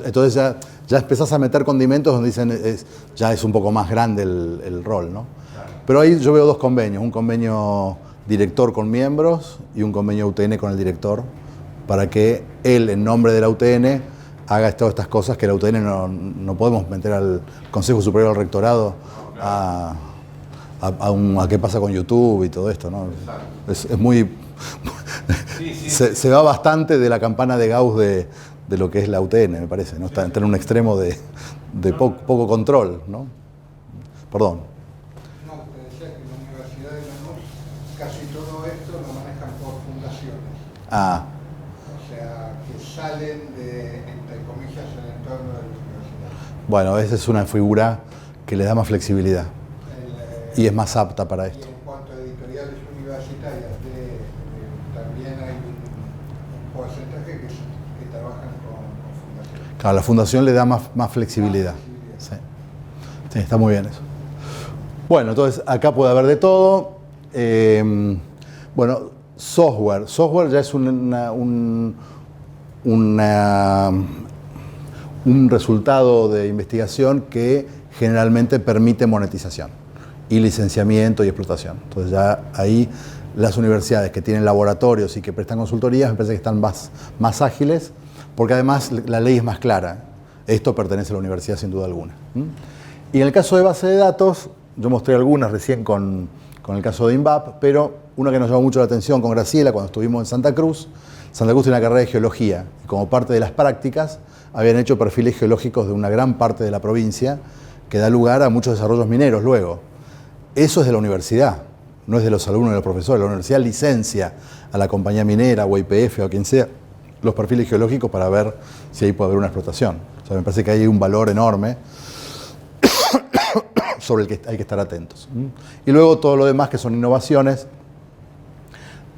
entonces ya empezás a meter condimentos donde dicen ya es un poco más grande el rol, ¿no? Claro. Pero ahí yo veo dos convenios, un convenio director con miembros y un convenio UTN con el director, para que él, en nombre de la UTN, haga todas estas cosas que la UTN no podemos meter al Consejo Superior del Rectorado a qué pasa con YouTube y todo esto, ¿no? Es muy... Sí. Se va bastante de la campana de Gauss de lo que es la UTN, me parece, ¿no? Está en un extremo de poco control, ¿no? Perdón. No, te decía que en la Universidad de Lanús casi todo esto lo manejan por fundaciones. O sea, que salen de, entre comillas, el entorno de la universidad. Bueno, esa es una figura que le da más flexibilidad y es más apta para Y esto. en cuanto a editoriales universitarias, también hay un porcentaje que trabajan con fundaciones. Claro, la fundación le da más flexibilidad. Sí, está muy bien eso. Bueno, entonces acá puede haber de todo. Bueno, software. Software ya es un resultado de investigación que generalmente permite monetización y licenciamiento y explotación. Entonces ya ahí las universidades que tienen laboratorios y que prestan consultorías me parece que están más ágiles, porque además la ley es más clara. Esto pertenece a la universidad sin duda alguna. Y en el caso de base de datos, yo mostré algunas recién con el caso de INVAP, pero una que nos llamó mucho la atención con Graciela cuando estuvimos en Santa Cruz. Santa Cruz tiene una carrera de geología y como parte de las prácticas habían hecho perfiles geológicos de una gran parte de la provincia que da lugar a muchos desarrollos mineros luego. Eso es de la universidad, no es de los alumnos y de los profesores. La universidad licencia a la compañía minera o YPF o a quien sea los perfiles geológicos para ver si ahí puede haber una explotación. O sea, me parece que hay un valor enorme sobre el que hay que estar atentos. Y luego todo lo demás que son innovaciones,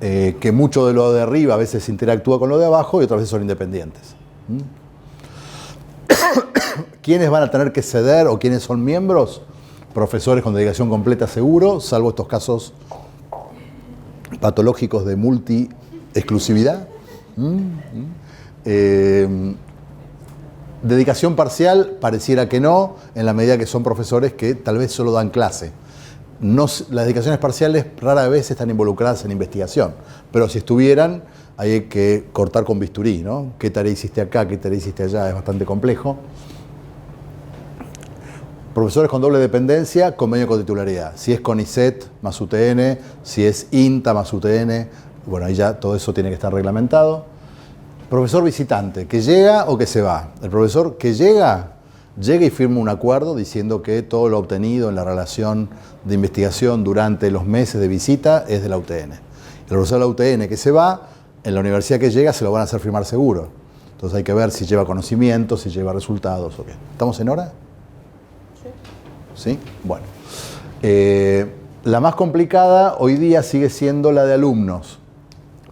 que mucho de lo de arriba a veces interactúa con lo de abajo y otras veces son independientes. ¿Quiénes van a tener que ceder o quiénes son miembros? Profesores con dedicación completa seguro, salvo estos casos patológicos de multi-exclusividad. Dedicación parcial, pareciera que no, en la medida que son profesores que tal vez solo dan clase. Las dedicaciones parciales rara vez están involucradas en investigación, pero si estuvieran, hay que cortar con bisturí, ¿no? ¿Qué tarea hiciste acá? ¿Qué tarea hiciste allá? Es bastante complejo. Profesores con doble dependencia, convenio con titularidad. Si es CONICET más UTN, si es INTA más UTN, bueno, ahí ya todo eso tiene que estar reglamentado. Profesor visitante, que llega o que se va. El profesor que llega y firma un acuerdo diciendo que todo lo obtenido en la relación de investigación durante los meses de visita es de la UTN. El profesor de la UTN que se va, en la universidad que llega se lo van a hacer firmar seguro. Entonces hay que ver si lleva conocimientos, si lleva resultados o qué. ¿Estamos en hora? Sí. ¿Sí? Bueno. La más complicada hoy día sigue siendo la de alumnos,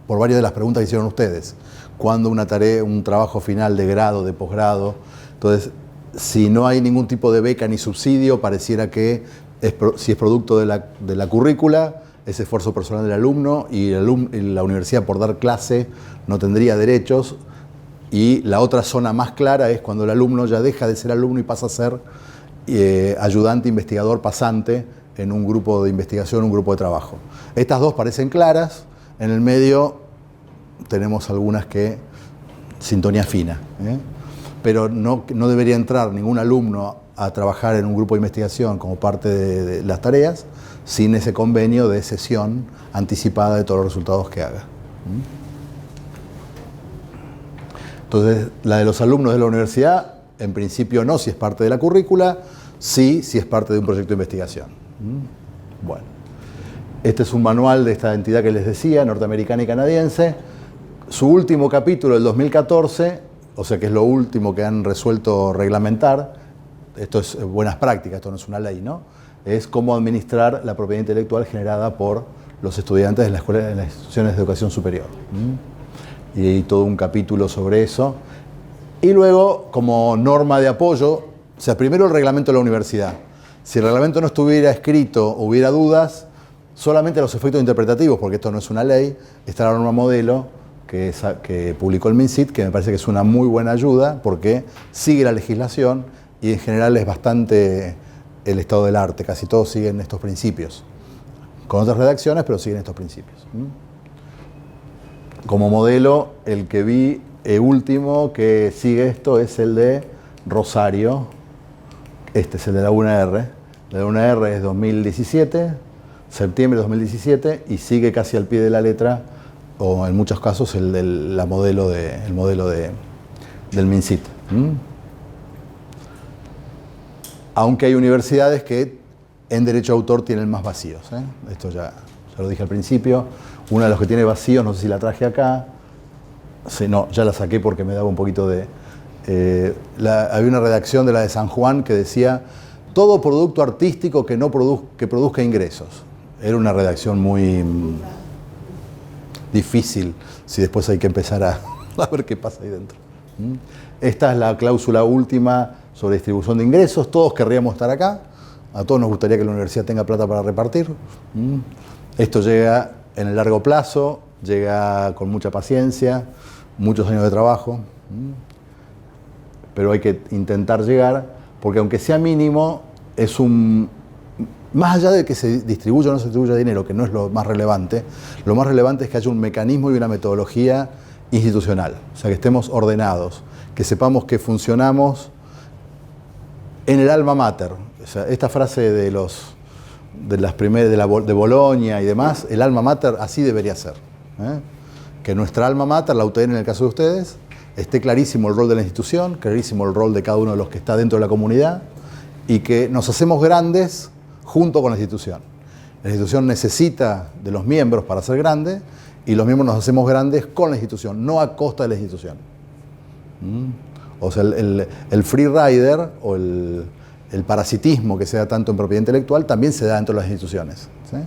por varias de las preguntas que hicieron ustedes. Cuando una tarea, un trabajo final de grado, de posgrado. Entonces, si no hay ningún tipo de beca ni subsidio, pareciera que si es producto de la currícula, es esfuerzo personal del alumno y la universidad por dar clase no tendría derechos. Y la otra zona más clara es cuando el alumno ya deja de ser alumno y pasa a ser ayudante, investigador, pasante en un grupo de investigación, un grupo de trabajo. Estas dos parecen claras. En el medio tenemos algunas que sintonía fina, pero no debería entrar ningún alumno a trabajar en un grupo de investigación como parte de las tareas sin ese convenio de cesión anticipada de todos los resultados que haga. Entonces, la de los alumnos de la universidad, en principio no, si es parte de la currícula, sí, si es parte de un proyecto de investigación. Bueno, este es un manual de esta entidad que les decía, norteamericana y canadiense. Su último capítulo, del 2014, o sea que es lo último que han resuelto reglamentar, esto es buenas prácticas, esto no es una ley, ¿no? Es cómo administrar la propiedad intelectual generada por los estudiantes de la escuela, en las instituciones de educación superior. Y hay todo un capítulo sobre eso. Y luego, como norma de apoyo, o sea, primero el reglamento de la universidad. Si el reglamento no estuviera escrito o hubiera dudas, solamente los efectos interpretativos, porque esto no es una ley, está la norma modelo que publicó el MinSIT, que me parece que es una muy buena ayuda, porque sigue la legislación y en general es bastante el estado del arte, casi todos siguen estos principios. Con otras redacciones, pero siguen estos principios. Como modelo, el que vi último que sigue esto es el de Rosario. Este es el de la UNR. La UNR es 2017, septiembre de 2017, y sigue casi al pie de la letra, o en muchos casos, el modelo del MinSIT. Aunque hay universidades que en derecho de autor tienen más vacíos. Esto ya lo dije al principio. Una de los que tiene vacíos, no sé si la traje acá. Sí, no, ya la saqué porque me daba un poquito de... había una redacción de la de San Juan que decía todo producto artístico que produzca ingresos. Era una redacción muy difícil si después hay que empezar a ver qué pasa ahí dentro. Esta es la cláusula última sobre distribución de ingresos. Todos querríamos estar acá. A todos nos gustaría que la universidad tenga plata para repartir. Esto llega en el largo plazo, llega con mucha paciencia, muchos años de trabajo, pero hay que intentar llegar, porque aunque sea mínimo, es un... Más allá de que se distribuya o no se distribuya dinero, que no es lo más relevante es que haya un mecanismo y una metodología institucional, o sea, que estemos ordenados, que sepamos que funcionamos en el alma mater. O sea, esta frase de Bolonia y demás, el alma mater así debería ser, ¿eh? Que nuestra alma mater, la UTN en el caso de ustedes, esté clarísimo el rol de la institución, clarísimo el rol de cada uno de los que está dentro de la comunidad y que nos hacemos grandes junto con la institución. La institución necesita de los miembros para ser grande y los miembros nos hacemos grandes con la institución, no a costa de la institución. O sea, el free rider o el parasitismo que se da tanto en propiedad intelectual también se da dentro de las instituciones, ¿sí?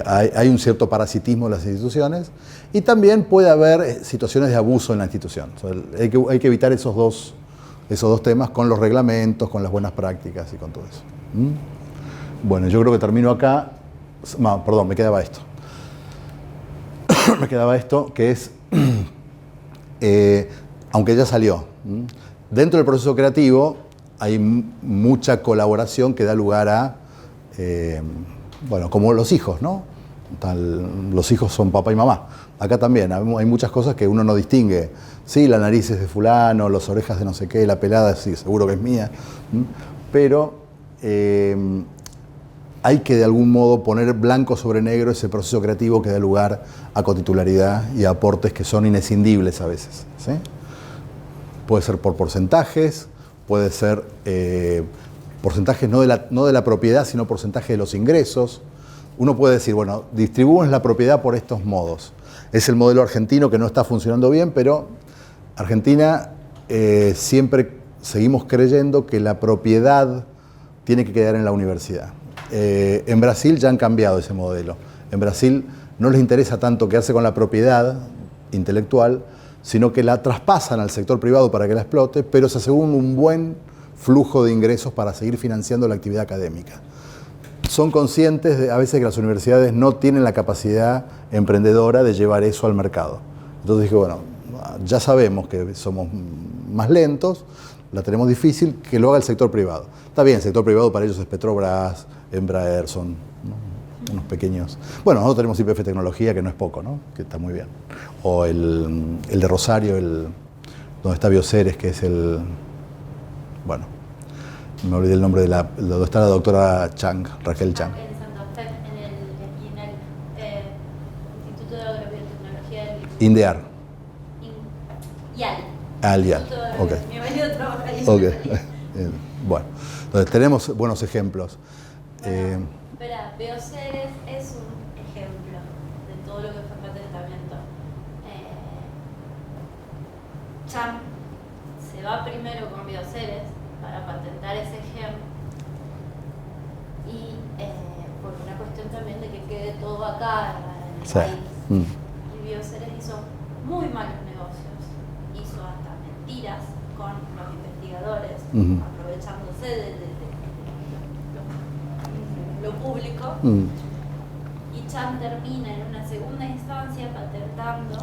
Hay un cierto parasitismo de las instituciones y también puede haber situaciones de abuso en la institución. O sea, hay que evitar esos dos temas con los reglamentos, con las buenas prácticas y con todo eso. Bueno, yo creo que termino acá. No, perdón, me quedaba esto. Me quedaba esto, que es, aunque ya salió, dentro del proceso creativo hay mucha colaboración que da lugar a, bueno, como los hijos, ¿no? Los hijos son papá y mamá. Acá también hay muchas cosas que uno no distingue. Sí, la nariz es de fulano, las orejas de no sé qué, la pelada sí, seguro que es mía. Pero hay que de algún modo poner blanco sobre negro ese proceso creativo que da lugar a cotitularidad y a aportes que son inescindibles a veces, ¿sí? Puede ser por porcentajes, puede ser porcentajes no de la propiedad, sino porcentaje de los ingresos. Uno puede decir, bueno, distribuimos la propiedad por estos modos. Es el modelo argentino que no está funcionando bien, pero Argentina siempre seguimos creyendo que la propiedad tiene que quedar en la universidad. En Brasil ya han cambiado ese modelo. En Brasil no les interesa tanto quedarse con la propiedad intelectual, sino que la traspasan al sector privado para que la explote, pero se aseguran un buen flujo de ingresos para seguir financiando la actividad académica. Son conscientes a veces que las universidades no tienen la capacidad emprendedora de llevar eso al mercado. Entonces dije, bueno, ya sabemos que somos más lentos, la tenemos difícil, que lo haga el sector privado. Está bien, el sector privado para ellos es Petrobras, Embraer, son, ¿no?, unos pequeños... Bueno, nosotros tenemos YPF Tecnología, que no es poco, ¿no?, que está muy bien. O el de Rosario, donde está Bioceres, que es el... Bueno, me olvidé el nombre de donde está la doctora Chang, Raquel Chang. En Santa Fe, en el Instituto de Agrobiotecnología del... INDEAR. IAL. IAL, ok. Mi marido trabaja ahí. Ok, bueno, entonces tenemos buenos ejemplos. Espera, Bioceres es un ejemplo de todo lo que fue patentamiento. Cham se va primero con Bioceres para patentar ese gen y por una cuestión también de que quede todo acá en el país. Y Bioceres hizo muy malos negocios, hizo hasta mentiras con los investigadores, aprovechándose de lo público. Y Cham termina en una segunda instancia patentando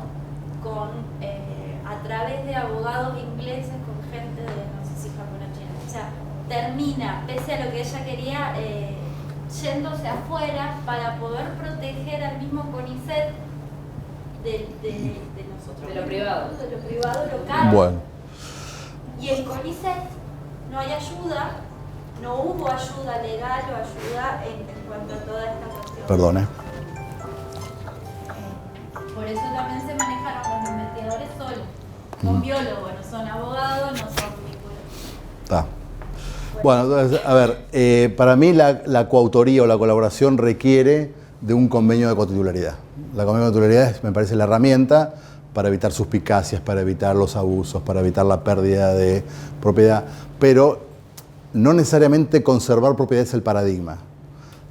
a través de abogados ingleses con gente de, no sé si Japón o China. O sea, termina, pese a lo que ella quería, yéndose afuera para poder proteger al mismo CONICET de nosotros. De lo privado. De lo privado local. Bueno. Y en CONICET no hay ayuda, no hubo ayuda legal o ayuda en cuanto a toda esta cuestión. Perdone. Por eso también se manejaron los investigadores solos. Son biólogos, no son abogados, no son ningún... Está. Bueno, entonces, a ver, para mí la coautoría o la colaboración requiere de un convenio de cotitularidad. La convenio de cotitularidad me parece la herramienta para evitar suspicacias, para evitar los abusos, para evitar la pérdida de propiedad, pero no necesariamente conservar propiedad es el paradigma.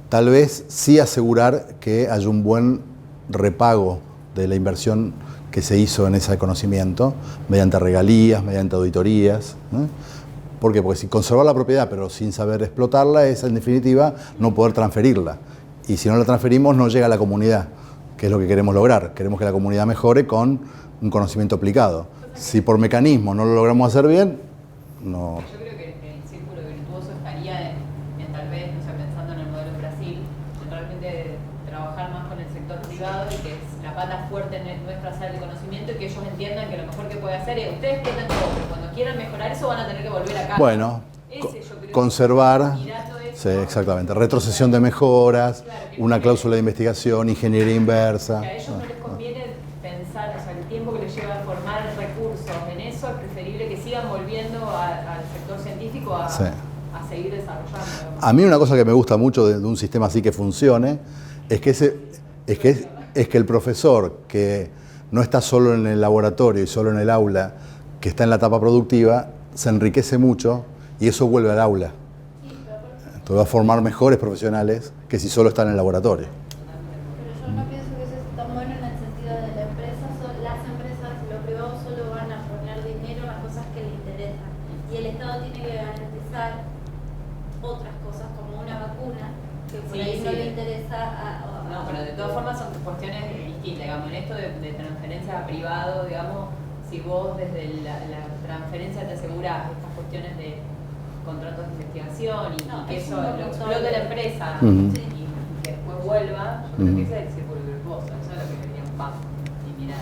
Tal vez sí asegurar que haya un buen repago de la inversión que se hizo en ese conocimiento, mediante regalías, mediante auditorías, ¿no? ¿Por qué? Porque si conservar la propiedad pero sin saber explotarla es en definitiva no poder transferirla. y si no la transferimos no llega a la comunidad, que es lo que queremos lograr. Queremos que la comunidad mejore con un conocimiento aplicado. Si por mecanismo no lo logramos hacer bien, no. Yo creo que el círculo virtuoso estaría en tal vez, no sé, pensando en el modelo en Brasil, en realmente trabajar más con el sector privado y que la pata fuerte en nuestra sala de conocimiento y que ellos entiendan que lo mejor que puede hacer es, ustedes tienen todo, pero cuando quieran mejorar eso van a tener que volver acá. Bueno, conservar, sí, exactamente, retrocesión de mejoras, una cláusula de investigación, ingeniería inversa. Que a ellos no les conviene pensar, o sea, el tiempo que les lleva a formar recursos en eso, es preferible que sigan volviendo al sector científico a seguir desarrollando. A mí una cosa que me gusta mucho de un sistema así que funcione es que el profesor que no está solo en el laboratorio y solo en el aula, que está en la etapa productiva, se enriquece mucho y eso vuelve al aula. Entonces va a formar mejores profesionales que si solo están en el laboratorio. Pero yo no pienso que eso es tan bueno en el sentido de la empresa. Las empresas, lo privado, solo van a poner dinero a cosas que les interesan. Y el Estado tiene que garantizar otras cosas, como una vacuna, que por ahí no le interesa No, pero de todas formas son cuestiones distintas, digamos, en esto de transferencia a privado, digamos, si vos desde la transferencia te asegurás estas cuestiones de contratos de investigación y que eso lo explote la empresa y que después vuelva, yo creo que ese es el círculo virtuoso, eso es lo que querían y mirar.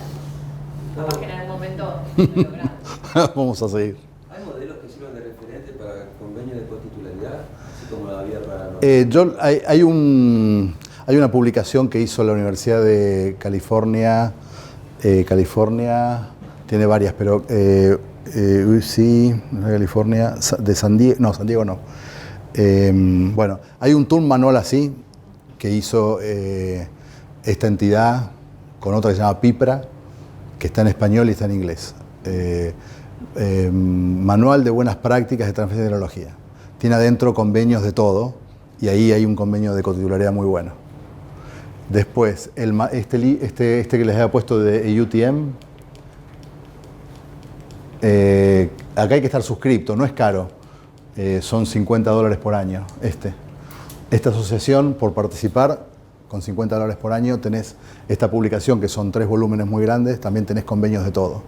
Capaz que en algún momento lo logramos. Vamos a seguir. ¿Hay modelos que sirvan de referente para convenios de cotitularidad, así como la había para Hay una publicación que hizo la Universidad de California. California tiene varias, pero UC, California, de San Diego, no, San Diego no. Bueno, hay un tool manual así que hizo esta entidad con otra que se llama PIPRA, que está en español y está en inglés. Manual de buenas prácticas de transferencia de tecnología. Tiene adentro convenios de todo y ahí hay un convenio de cotitularidad muy bueno. Después, este que les había puesto de UTM, acá hay que estar suscripto, no es caro, son $50 por año. Esta asociación, por participar, con $50 por año, tenés esta publicación que son 3 volúmenes muy grandes, también tenés convenios de todo.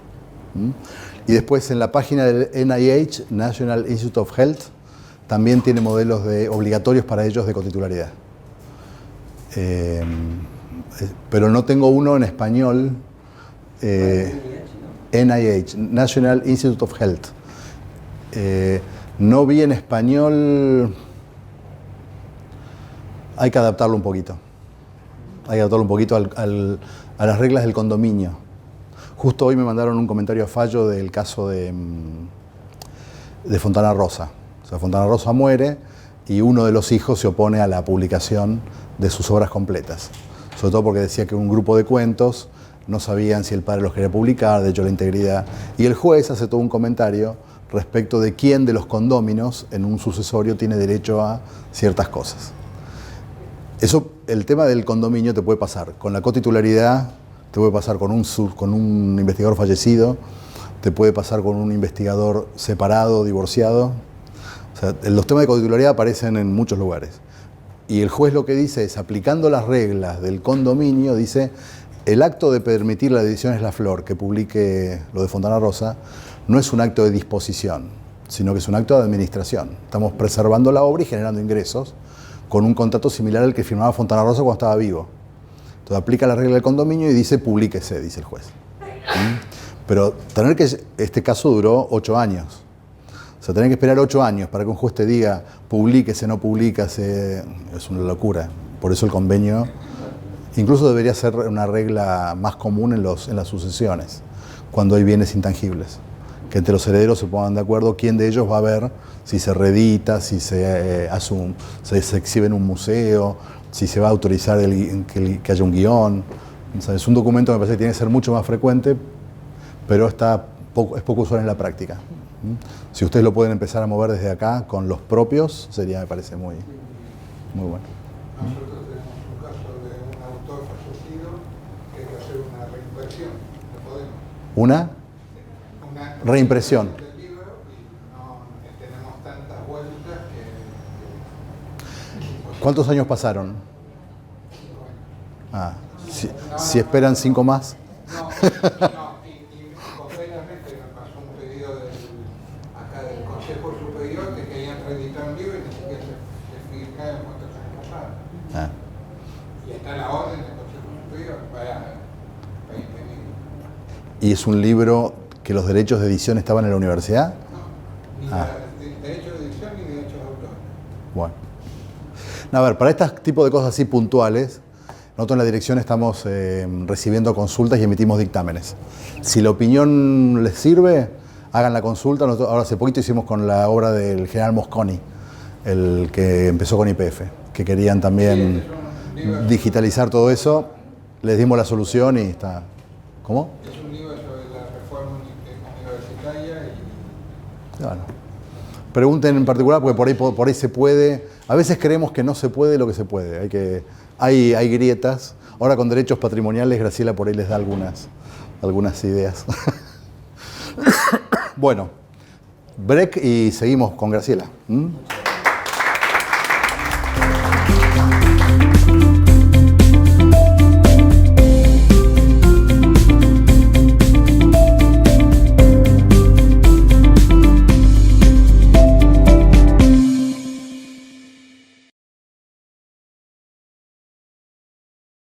Y después en la página del NIH, National Institute of Health, también tiene modelos obligatorios para ellos de cotitularidad. Pero no tengo uno en español. NIH, National Institute of Health. No vi en español. Hay que adaptarlo un poquito. Hay que adaptarlo un poquito a las reglas del condominio. Justo hoy me mandaron un comentario a fallo del caso de Fontana Rosa. O sea, Fontana Rosa muere y uno de los hijos se opone a la publicación de sus obras completas. Sobre todo porque decía que un grupo de cuentos no sabían si el padre los quería publicar, de hecho la integridad. Y el juez hace todo un comentario respecto de quién de los condóminos en un sucesorio tiene derecho a ciertas cosas. Eso, el tema del condominio te puede pasar con la cotitularidad, te puede pasar con un investigador fallecido, te puede pasar con un investigador separado, divorciado. O sea, los temas de cotitularidad aparecen en muchos lugares. Y el juez lo que dice es, aplicando las reglas del condominio, dice, el acto de permitir la Ediciones La Flor que publique lo de Fontana Rosa no es un acto de disposición, sino que es un acto de administración. Estamos preservando la obra y generando ingresos con un contrato similar al que firmaba Fontana Rosa cuando estaba vivo. Entonces aplica la regla del condominio y dice, publíquese, dice el juez. Pero tener que, este caso duró 8 años. O sea, tener que esperar 8 años para que un juez te diga, publíquese, no publíquese, es una locura. Por eso el convenio, incluso debería ser una regla más común en las sucesiones, cuando hay bienes intangibles. Que entre los herederos se pongan de acuerdo quién de ellos va a ver si se reedita, si se exhibe en un museo, si se va a autorizar que haya un guión. O sea, es un documento que me parece que tiene que ser mucho más frecuente, pero es poco usual en la práctica. Si ustedes lo pueden empezar a mover desde acá con los propios, sería, me parece, muy bueno. Nosotros tenemos un caso de un autor fallecido que hay que hacer una reimpresión, ¿no podemos? ¿Una? Reimpresión. Del libro y no tenemos tantas vueltas que... ¿Cuántos años pasaron? Ah, si esperan 5 más. No, y posteriormente me pasó un pedido acá del Consejo Superior que querían reeditar un libro y ni siquiera se fijaba en cuántos años pasaron. Y está la orden del Consejo Superior para imprimirlo. ¿Y es un libro que los derechos de edición estaban en la universidad? No, ni derechos de edición ni derechos de autor. Bueno. A ver, para este tipo de cosas así puntuales, nosotros en la dirección estamos recibiendo consultas y emitimos dictámenes. Si la opinión les sirve, hagan la consulta. Nosotros ahora hace poquito hicimos con la obra del general Mosconi, el que empezó con YPF, que querían también digitalizar todo eso. Les dimos la solución y está... ¿Cómo? Es un libro sobre la reforma universitaria y... Bueno. Pregunten en particular porque por ahí se puede. A veces creemos que no se puede lo que se puede. Hay grietas. Ahora con derechos patrimoniales, Graciela por ahí les da algunas ideas. Bueno, break y seguimos con Graciela.